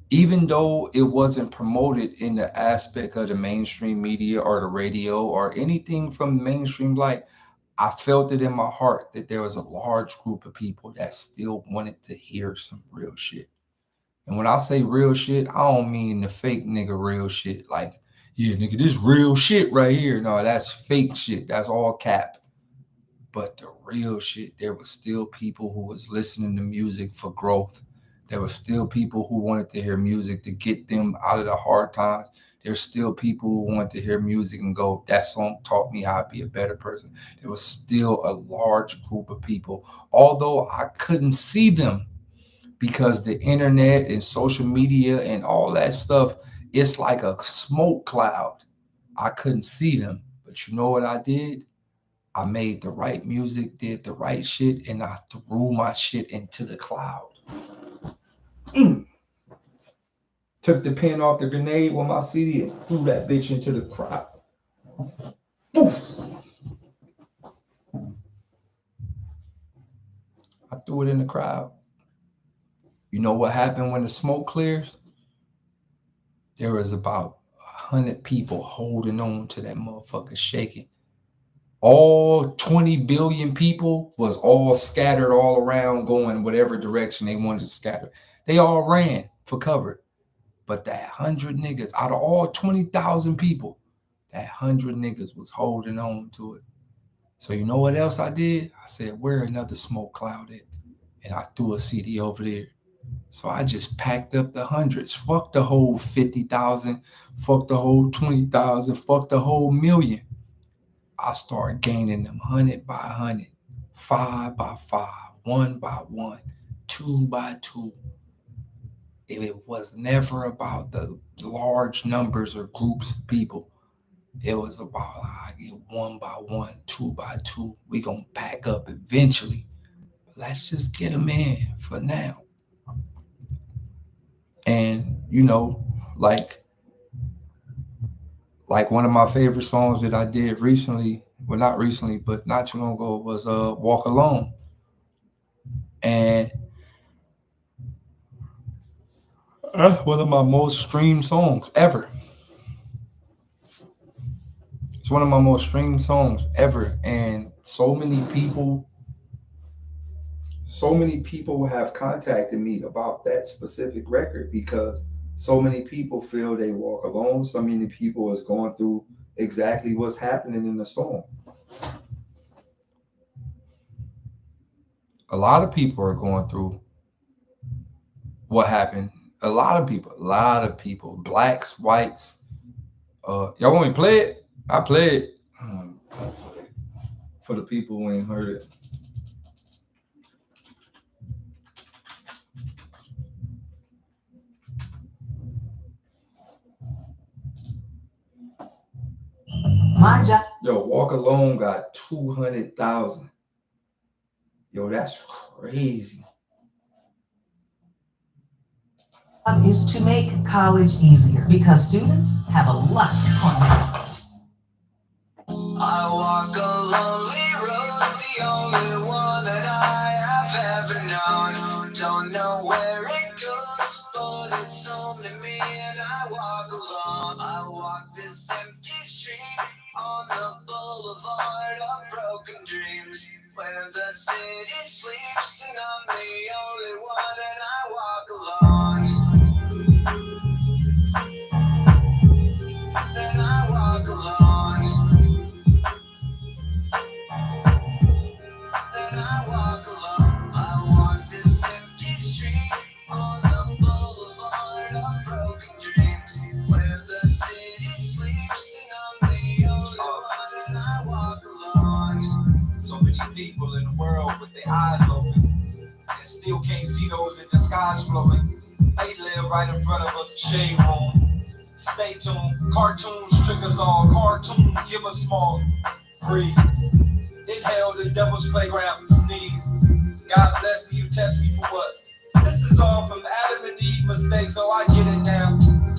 Even though it wasn't promoted in the aspect of the mainstream media or the radio or anything from mainstream light, I felt it in my heart that there was a large group of people that still wanted to hear some real shit. And when I say real shit, I don't mean the fake nigga real shit. Like, yeah, nigga, this real shit right here. No, that's fake shit. That's all cap. But the real shit, there was still people who was listening to music for growth. There were still people who wanted to hear music to get them out of the hard times. There's still people who wanted to hear music and go, that song taught me how to be a better person. There was still a large group of people, although I couldn't see them because the internet and social media and all that stuff, it's like a smoke cloud. I couldn't see them. But you know what I did? I made the right music, did the right shit, and I threw my shit into the cloud. Took the pin off the grenade with my CD and threw that bitch into the crowd. Poof. I threw it in the crowd. You know what happened when the smoke clears? There was about 100 people holding on to that motherfucker, shaking. All 20 billion people was all scattered all around, going whatever direction they wanted to scatter. They all ran for cover. But that 100 niggas, out of all 20,000 people, that 100 niggas was holding on to it. So you know what else I did? I said, where another smoke cloud at? And I threw a CD over there. So I just packed up the hundreds. Fuck the whole 50,000. Fuck the whole 20,000. Fuck the whole million. I started gaining them 100 by 100, 5 by 5, 1 by 1, 2 by 2. It was never about the large numbers or groups of people. It was about I get 1 by 1, 2 by 2. We gonna pack up eventually. But let's just get them in for now. And you know, like one of my favorite songs that I did recently, well, not recently, but not too long ago, was Walk Alone. And that's one of my most streamed songs ever. It's one of my most streamed songs ever. And so many people have contacted me about that specific record because so many people feel they walk alone. So many people is going through exactly what's happening in the song. A lot of people are going through what happened. A lot of people, blacks, whites. Y'all want me to play it? I play it. For the people who ain't heard it. My job. Yo, Walk Alone got 200,000. Yo, that's crazy. Is to make college easier because students have a lot on them. I walk a lonely road, the only one that I have ever known. Don't know where it goes, but it's home to me, and I walk alone. I walk this empty street on the boulevard of broken dreams, where the city sleeps, and I'm the only one, and I walk alone. And I walk alone. And I walk alone. I walk this empty street on the boulevard of broken dreams, where the city sleeps, and I'm the only one, and I walk alone. So many people in the world with their eyes open and still can't see those in the skies flowing. They live right in front of us. Shade room. Stay tuned. Cartoons triggers all. Cartoon give us small. Breathe. Inhale the devil's playground. Sneeze. God bless me. You test me for what? This is all from Adam and Eve mistakes, so I get it now.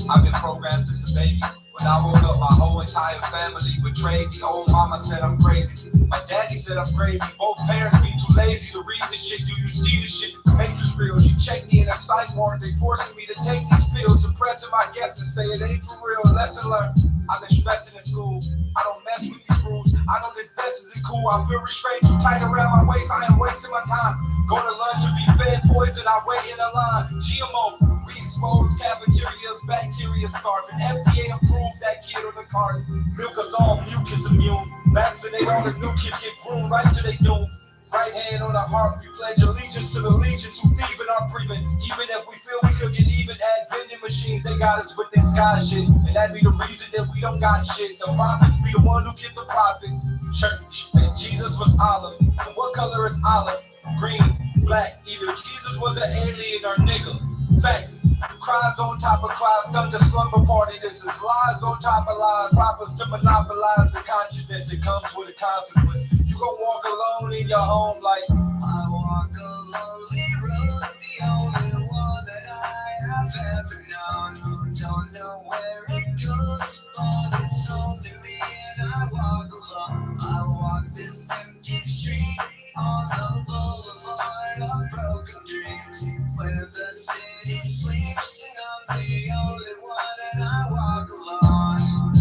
I've been programmed since a baby. When I woke up, my whole entire family betrayed me. Old mama said I'm crazy. My daddy said I'm crazy. Both parents be too lazy to read this shit. Do you see this shit? Matrix real. She checked me in a psych ward. They forcing me to take these pills, suppressing my guess and say it ain't for real. Lesson learned. I've been stressing in school. I don't mess with these rules. I know this isn't cool. I feel restrained too tight around my waist. I am wasting my time. Go to lunch to be fed poison. I wait in a line. GMO. We expose cafeterias, bacteria starving. FDA approved that kid on the carton. Milk us all, mucus immune. Vaccinate all the new kids, get groomed right to they doom. Right hand on the heart, we pledge allegiance to the legions who thieving our breathing. Even if we feel we could get even at vending machines, they got us with this God shit. And that be the reason that we don't got shit. The prophets be the one who get the profit. Church said Jesus was olive. And what color is olive? Green, black. Either Jesus was an alien or nigga. Facts. Cries on top of cries, thunder slumber party. This is lies on top of lies. Robbers to monopolize the consciousness. It comes with a consequence. You gon' walk alone in your home like I walk a lonely road, the only one that I have ever known. Don't know where it goes, but it's only me and I walk alone. I walk this empty street on the boulevard of broken dreams, where the city sleeps and I'm the only one and I walk alone.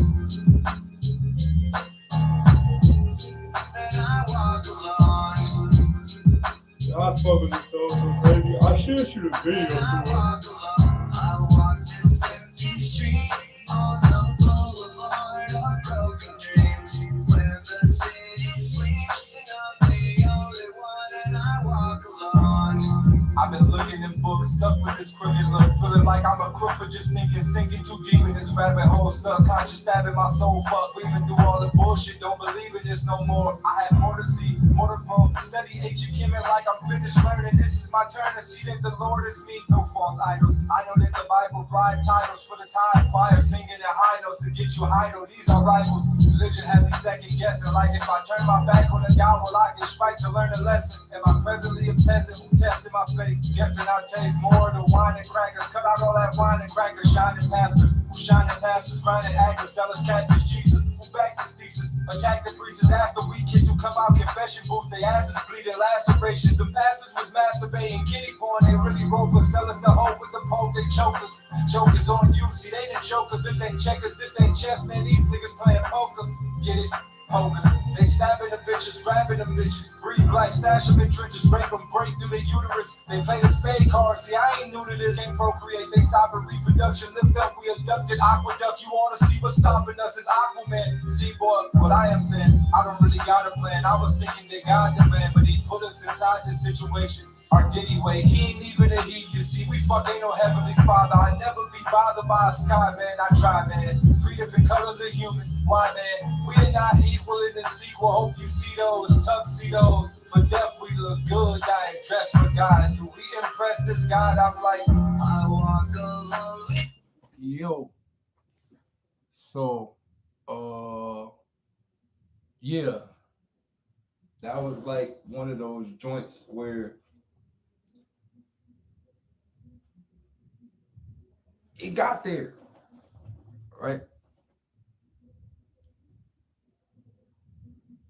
And I walk alone. I fuck with this song so crazy. I should shoot a video to it. I walk this empty street on the boulevard of broken dreams, where the city sleeps and I'm the only one and I walk alone. I've been looking in books, stuck with this crooked look, feeling like I'm a crook for just thinking, sinking too deep in this rabbit hole, stuck, conscious stabbing my soul, fuck, weaving through all the bullshit, don't believe in this no more. I had more to see, more to grow, steady ancient Kemet like I'm finished learning, this is my turn to see that the Lord is me, no false idols. I know that the Bible bribed titles for the time, choir singing in high notes to get you idle, these are rivals. Religion had me second guessing, like if I turn my back on the God, will I get strike to learn a lesson? Am I presently a peasant who tested my faith? Guessing I taste more of the wine and crackers. Cut out all that wine and crackers. Shining pastors, who shining pastors, grinding actors, sellers, catfish, Jesus, who back this thesis. Attack the priests, ask the weak kids who come out confession booths. They asses bleeding lacerations. The pastors was masturbating, kitty porn. They really rope us, sell us the hope with the pope. They choke us. Jokers on you. See, they the jokers. This ain't checkers. This ain't chess, man. These niggas playing poker. Get it? Poker. They stabbing the bitches, grabbing the bitches. Breathe like stash them in trenches. Rape them, break through the uterus. They play the spade card. See, I ain't new to this. Ain't procreate. They stop at reproduction. Lift up, we abducted. Aqueduct. You wanna see what's stopping us? It's Aquaman. See, boy, what I am saying, I don't really got a plan. I was thinking that God the man, but he put us inside this situation. Our Diddy way, he ain't even a he. You see, we fuck ain't no heavenly father. I never be bothered by a sky, man. I try, man. 3 different colors of humans. Why, man? We are not equal in the sequel. Hope you see those tuxedos. For death, we look good. I ain't dressed for God. Do we impress this God? I'm like, I walk alone. Yo. So, yeah. That was like one of those joints where it got there, right?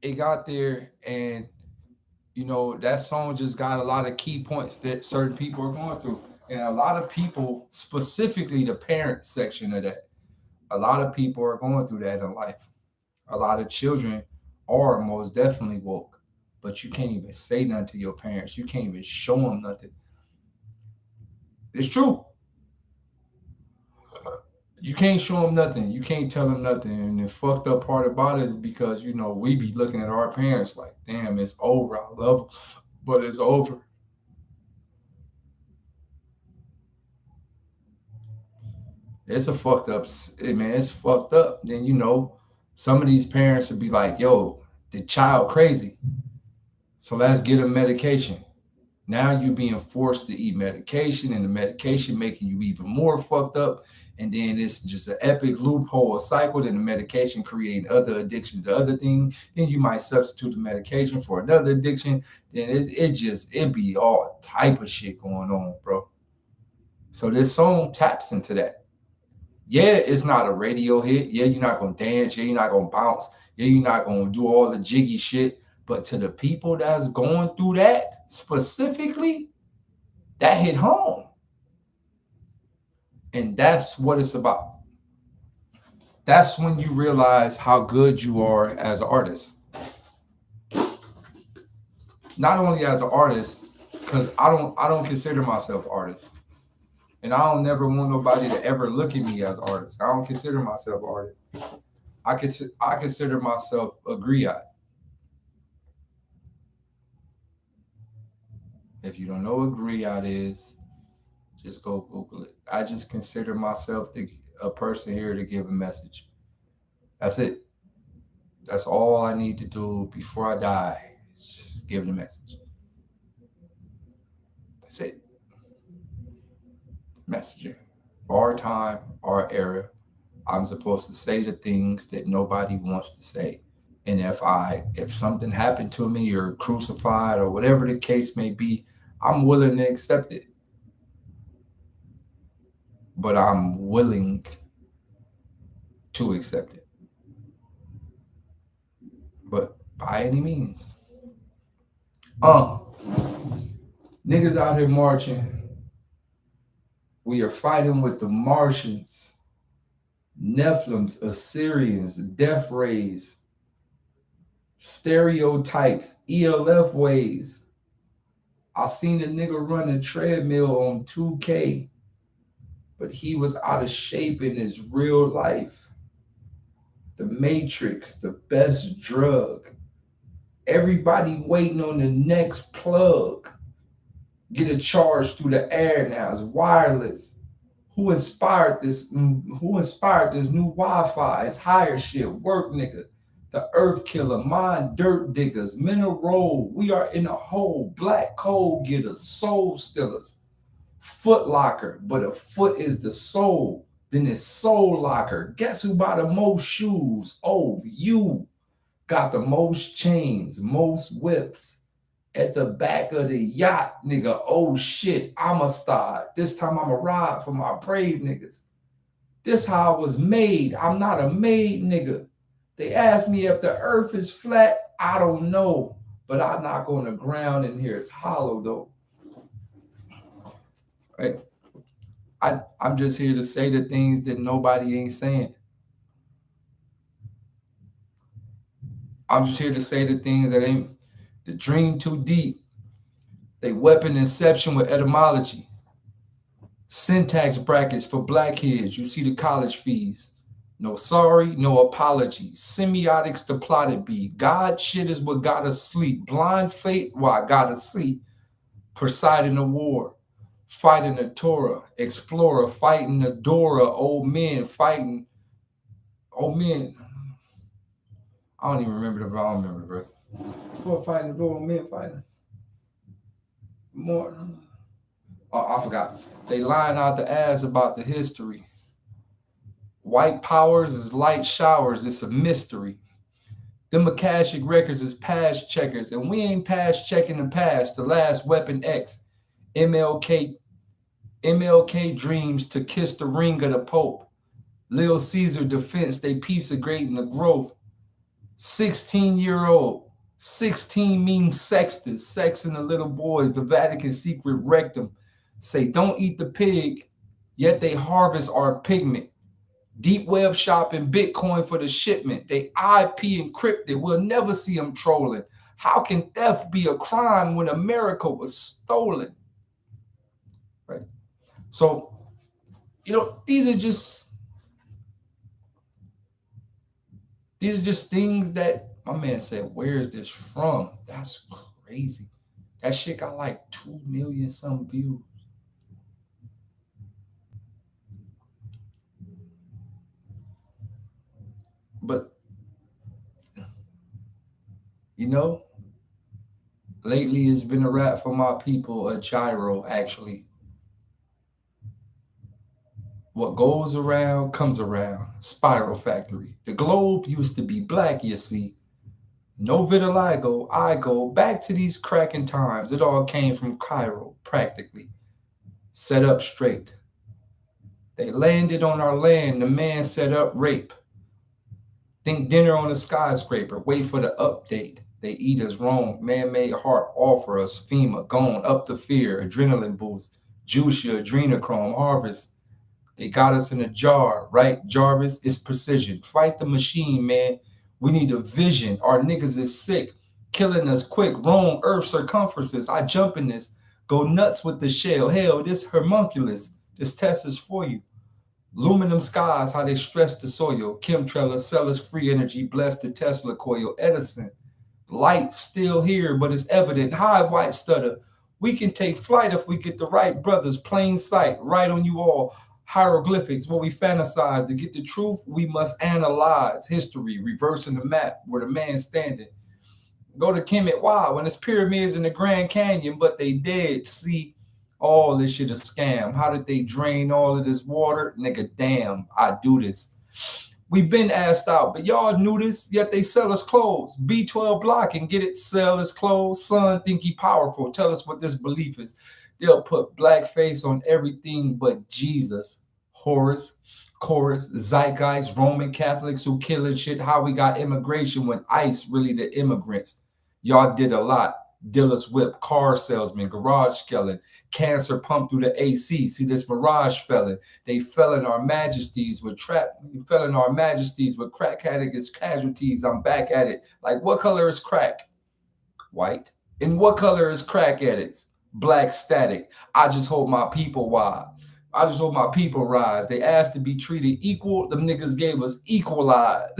It got there, and you know that song just got a lot of key points that certain people are going through, and a lot of people, specifically the parent section of that, a lot of people are going through that in life. A lot of children are most definitely woke, but you can't even say nothing to your parents. You can't even show them nothing. It's true. You can't show them nothing. You can't tell them nothing. And the fucked up part about it is because, you know, we be looking at our parents like, damn, it's over. I love them, but it's over. It's a fucked up, man, it's fucked up. Then, you know, some of these parents would be like, yo, the child crazy. So let's get him medication. Now you're being forced to eat medication, and the medication making you even more fucked up. And then it's just an epic loophole, a cycle. Then the medication creating other addictions to other things. Then you might substitute the medication for another addiction. Then it be all type of shit going on, bro. So this song taps into that. Yeah, it's not a radio hit. Yeah, you're not gonna dance. Yeah, you're not gonna bounce. Yeah, you're not gonna do all the jiggy shit. But to the people that's going through that specifically, that hit home. And that's what it's about. That's when you realize how good you are as an artist. Not only as an artist, because I don't consider myself an artist. And I don't never want nobody to ever look at me as an artist. I don't consider myself an artist. I consider myself a griot. If you don't know what griot is, just go Google it. I just consider myself a person here to give a message. That's it. That's all I need to do before I die. Just give the message. That's it. Messenger. Our time, our era. I'm supposed to say the things that nobody wants to say. And if something happened to me or crucified or whatever the case may be, I'm willing to accept it. But I'm willing to accept it. But by any means. Niggas out here marching. We are fighting with the Martians, Nephilims, Assyrians, death rays, stereotypes, ELF ways. I seen a nigga run a treadmill on 2K, but he was out of shape in his real life. The Matrix, the best drug. Everybody waiting on the next plug. Get a charge through the air now. It's wireless. Who inspired this? Who inspired this new Wi-Fi? It's higher shit. Work nigga. The earth killer. Mine dirt diggers. Mineral. We are in a hole. Black coal getters. Soul stealers. Foot locker. But if foot is the soul, then it's soul locker. Guess who bought the most shoes? Oh, you got the most chains, most whips. At the back of the yacht, nigga, oh shit, I'm a star. This time I'm a ride for my brave niggas. This how I was made. I'm not a made nigga. They asked me if the earth is flat. I don't know. But I knock on the ground in here. It's hollow though. Right? I'm just here to say the things that nobody ain't saying. I'm just here to say the things that ain't the dream too deep. They weapon inception with etymology. Syntax brackets for black kids. You see the college fees. No sorry, no apology. Semiotics to plotted be. God shit is what got us sleep. Blind fate, why got us sleep. Poseidon a war. Fighting the Torah. Explorer fighting the Dora. Old men fighting. Old men. I don't even remember the. I don't remember, bro. Explorer fighting the Dora. Old men fighting. More. Oh, I forgot. They lying out the ass about the history. White powers is light showers. It's a mystery. Them Akashic records is past checkers, and we ain't past checking the past. The last Weapon X, MLK dreams to kiss the ring of the Pope. Lil Caesar defense, they piece of great in the growth. 16-year-old. 16 means sexters, sexing the little boys. The Vatican secret rectum. Say don't eat the pig, yet they harvest our pigment. Deep web shopping Bitcoin for the shipment. They IP encrypted. We'll never see them trolling. How can theft be a crime when America was stolen? Right. So, these are just things that my man said, where is this from? That's crazy. That shit got like 2 million some views. But, lately it's been a rap for my people, a gyro, actually. What goes around comes around. Spiral Factory. The globe used to be black, you see. No vitiligo, I go back to these cracking times. It all came from Cairo, practically. Set up straight. They landed on our land. The man set up rape. Think dinner on a skyscraper. Wait for the update. They eat us wrong. Man-made heart offer us FEMA. Gone up the fear. Adrenaline boost. Juice your adrenochrome. Harvest. They got us in a jar, right? Jarvis, it's precision. Fight the machine, man. We need a vision. Our niggas is sick. Killing us quick. Wrong earth circumferences. I jump in this. Go nuts with the shell. Hell, this homunculus. This test is for you. Aluminum skies, how they stress the soil. Chemtrailers sell us free energy. Bless the Tesla coil. Edison. Light still here, but it's evident. High white stutter. We can take flight if we get the right brothers, plain sight, right on you all. Hieroglyphics, what we fantasize. To get the truth, we must analyze history, reversing the map where the man standing. Go to Kemet, why? When it's pyramids in the Grand Canyon, but they dead. See, all this shit a scam. How did they drain all of this water? Nigga, damn, I do this. We been asked out, but y'all knew this, yet they sell us clothes. B12 block and get it, sell us clothes. Son, think he powerful. Tell us what this belief is. They'll put blackface on everything but Jesus. Horus, Chorus, Zeitgeist, Roman Catholics who killing shit. How we got immigration when ICE really the immigrants. Y'all did a lot. Dealers whip, car salesman, garage skeleton, cancer pumped through the AC. See this mirage felon. They fell in our majesties with crack addicts casualties. I'm back at it. Like, what color is crack? White. And what color is crack addicts? Black static. I just hope my people wise. I just hope my people rise. They asked to be treated equal. Them niggas gave us equalized.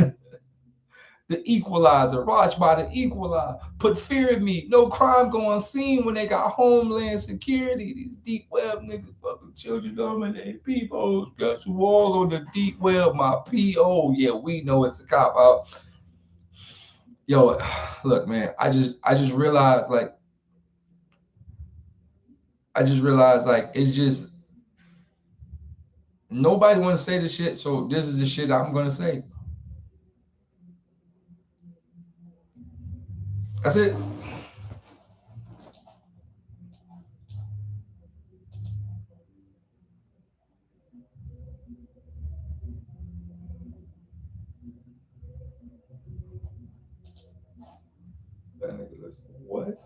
The equalizer, watch by the equalizer, put fear in me. No crime go unseen when they got homeland security. These deep web niggas, fucking children, government, they people. Guess who all on the deep web? My PO. Yeah, we know it's a cop out. Yo, look, man, I just realized like it's just nobody want to say this shit, so this is the shit I'm gonna say. That's it. That nigga listen. What?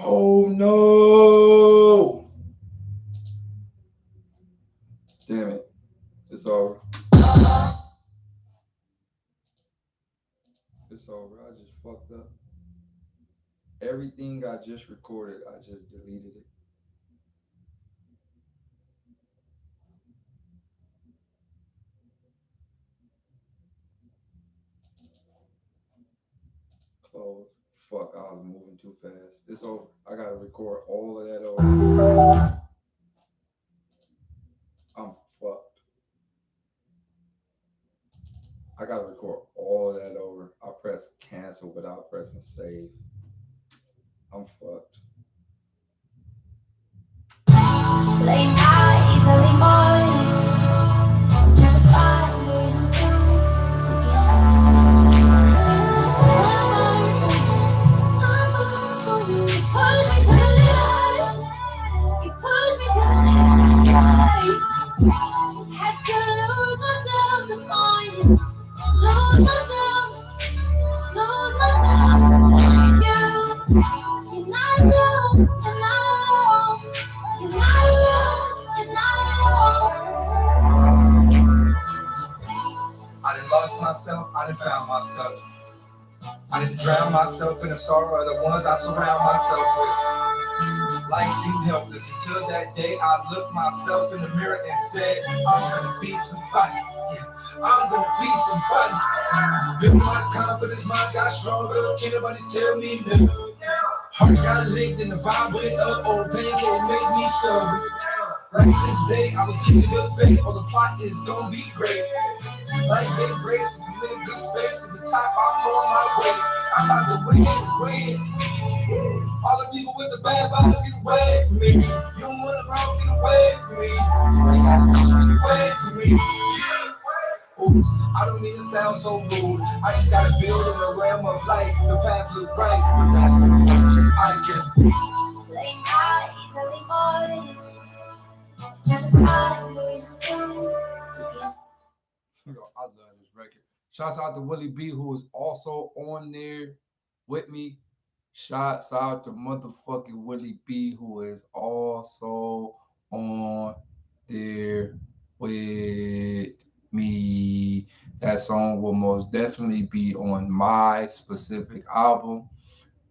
Oh no! Damn it. It's over. It's over. I just fucked up. Everything I just recorded, I just deleted it. Close. Fuck, I was moving too fast. It's over. I gotta record all of that over. I'm fucked. I gotta record all of that over. I press cancel without pressing save. I'm fucked. Late nights, early mornings, trying to find ways to I'm burning for you. You push me to the limit. You push me to the limit. Had to lose myself to find you. Lose myself to find you. You're not alone, you're not alone. You're not alone, you're not alone. I done lost myself, I done found myself. I done drown myself in the sorrow of the ones I surround myself with. Life seemed helpless until that day I looked myself in the mirror and said, I'm gonna be somebody. Yeah, I'm gonna be somebody. Built my confidence, mine got stronger. Can't nobody tell me no. Heart got licked and the vibe went up. Old pain can't make me stubborn. Like this day, I was getting good faith. Oh, the plot is gonna be great. Like big braces, I'm in a good space. At the top, I'm on my way. I'm about to win. All the people with the bad vibes, get away from me. You don't wanna wrong, get away from me. Get away from me. Oops, I don't mean to sound so rude. I just gotta build in the realm of light. The path look right, the path look right. I guess. Late nights, early mornings, trying to find ways to begin. I love this record. Shouts out to Willie B, who is also on there with me. Shouts out to motherfucking Willie B, who is also on there with me. That song will most definitely be on my specific album.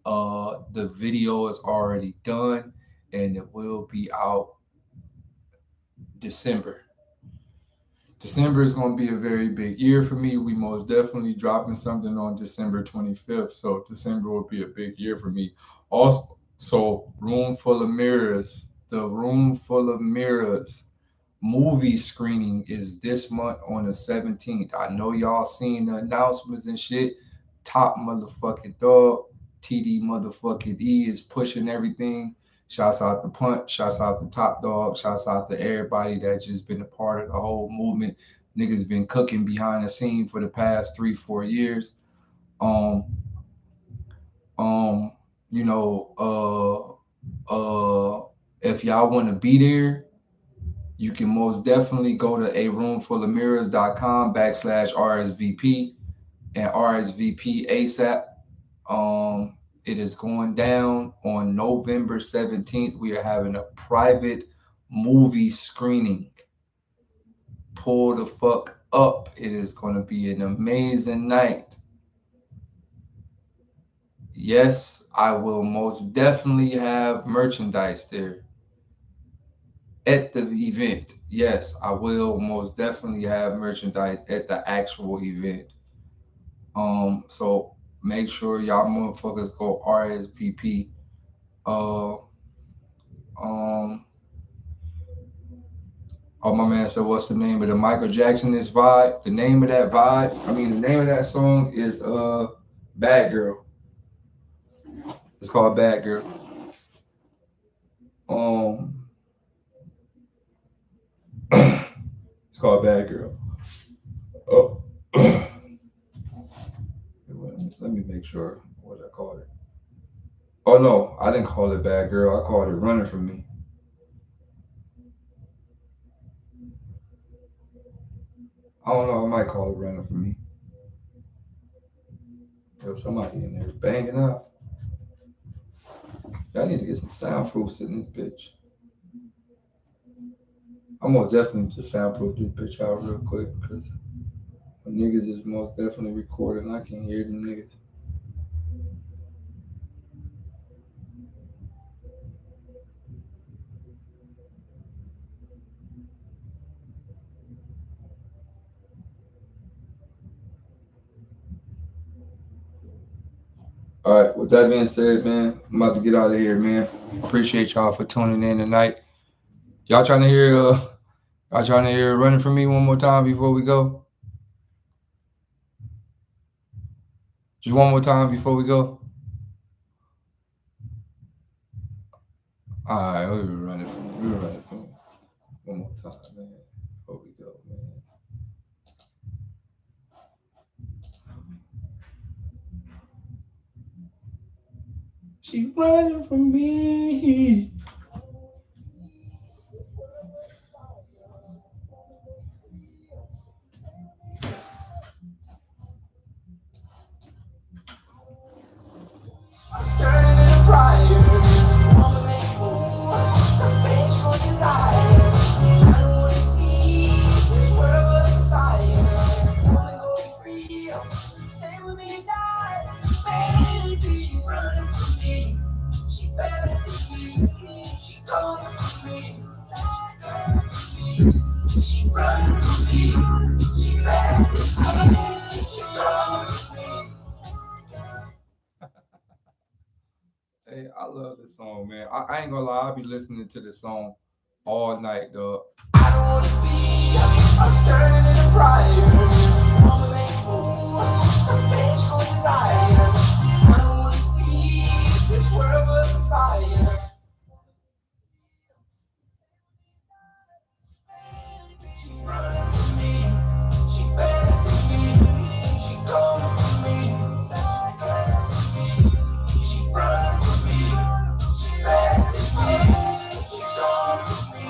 The video is already done and it will be out December. December is going to be a very big year for me. We most definitely dropping something on December 25th. So December will be a big year for me. Also, Room Full of Mirrors. The Room Full of Mirrors movie screening is this month on the 17th. I know y'all seen the announcements and shit. Top motherfucking dog. TD motherfucking E is pushing everything. Shouts out to Punch. Shouts out to Top Dog. Shouts out to everybody that just been a part of the whole movement. Niggas been cooking behind the scene for the past 3-4 years. You know, if y'all want to be there, you can most definitely go to aroomfullofmirrors.com/RSVP and RSVP ASAP. It is going down on November 17th. We are having a private movie screening. Pull the fuck up. It is going to be an amazing night. Yes, I will most definitely have merchandise there at the event. Yes, I will most definitely have merchandise at the actual event. So make sure y'all motherfuckers go RSVP. Oh, my man said, what's the name of the Michael Jackson this vibe? The name of that the name of that song is Bad Girl. It's called Bad Girl. It's called Bad Girl. Oh. Let me make sure what I called it. Oh no, I didn't call it Bad Girl. I called it Running From Me. I don't know, I might call it Running From Me. There's somebody in there banging out. Y'all need to get some soundproofs in this bitch. I'm most definitely just soundproof this bitch out real quick because when niggas is most definitely recording, I can hear them niggas. All right, with that being said, man, I'm about to get out of here, man. Appreciate y'all for tuning in tonight. Y'all trying to hear Running From Me one more time before we go? Just one more time before we go. All right, we'll be running from me. One more time, man, before we go, man. She running from me. I'm starting in a prior. Wanna make a move, the bench for desire. I don't wanna see this world on fire. Wanna go free, stay with me and die. Baby, she running from me. She better than me. She coming for me. That girl for me. She running from me. She better than me. She coming for me. Hey, I love this song, man. I ain't gonna lie, I'll be listening to this song all night, dog. I don't wanna be, I'm starting in a prior. Wanna make a move, the bench for desire. I don't wanna see this world on fire. She running from me, she better than me. She coming for me, that girl for me. She running from me, she better than me. She coming for me.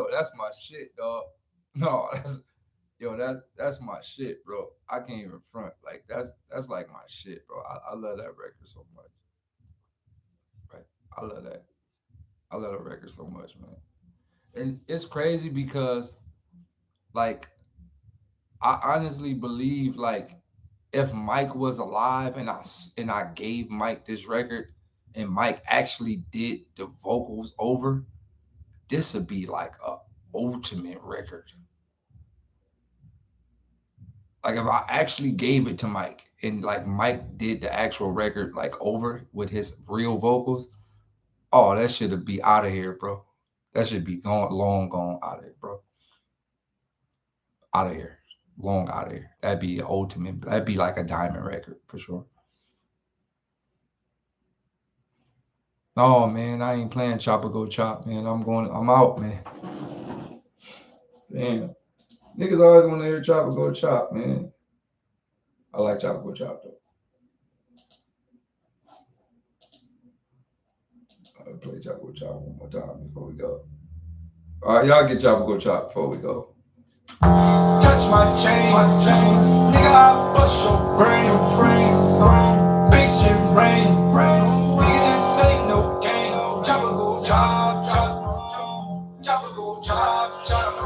Yo, that's my shit, dog. No, that's my shit, bro. I can't even front. Like that's like my shit, bro. I love that record so much. Right. I love that. I love that record so much, man. And it's crazy because like I honestly believe like if Mike was alive and I gave Mike this record and Mike actually did the vocals over, this would be like a ultimate record. Like if I actually gave it to Mike and like Mike did the actual record like over with his real vocals, oh, that should be out of here, bro. That should be gone, long gone out of here, bro. Out of here, long out of here. That'd be ultimate. That'd be like a diamond record for sure. Oh man, I ain't playing Chopper Go Chop, man. I'm out, man. Damn. Niggas always want to hear Chopper Go Chop, man. I like Chopper Go Chop though. I'll play Chopper Go Chop one more time before we go. All right, y'all get Chopper Go Chop before we go. Touch my chain, nigga, I bust your brain, big shit rain, nigga, this ain't no game. Chopper go chop, chopper go chop, chopper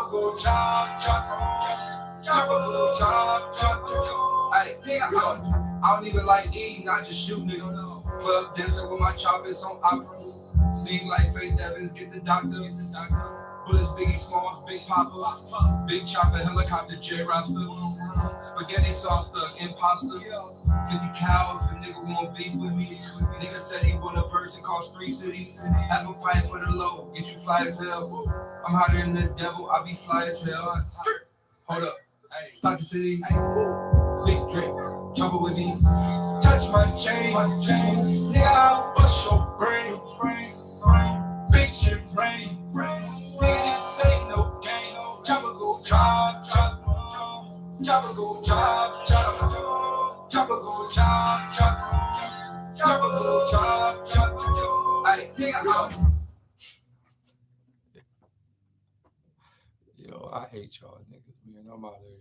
go chop, chopper go chop. Hey, nigga, I don't even like eating, I just shoot niggas. Club dancing with my choppers on opera. Seem like Faith Evans, get the doctor. Bullets, Biggie Smalls, Big Papa, Big Chopper, Helicopter, J Roster, Spaghetti Sauce, the Imposter, 50 cow if a nigga want beef with me. Nigga said he want a verse and cost 3 cities. Half a pint for the low, get you fly as hell. I'm hotter than the devil, I be fly as hell. Hold up, start the city. Big drink, trouble with me. Touch my chain, nigga, I'll bust your brain. Big shit rain. Nigga, this ain't no game. Chopper go chop, chopper go chop, chopper go chop, chopper go chop. Hey, nigga, Yo, I hate y'all niggas, man. I'm out of here.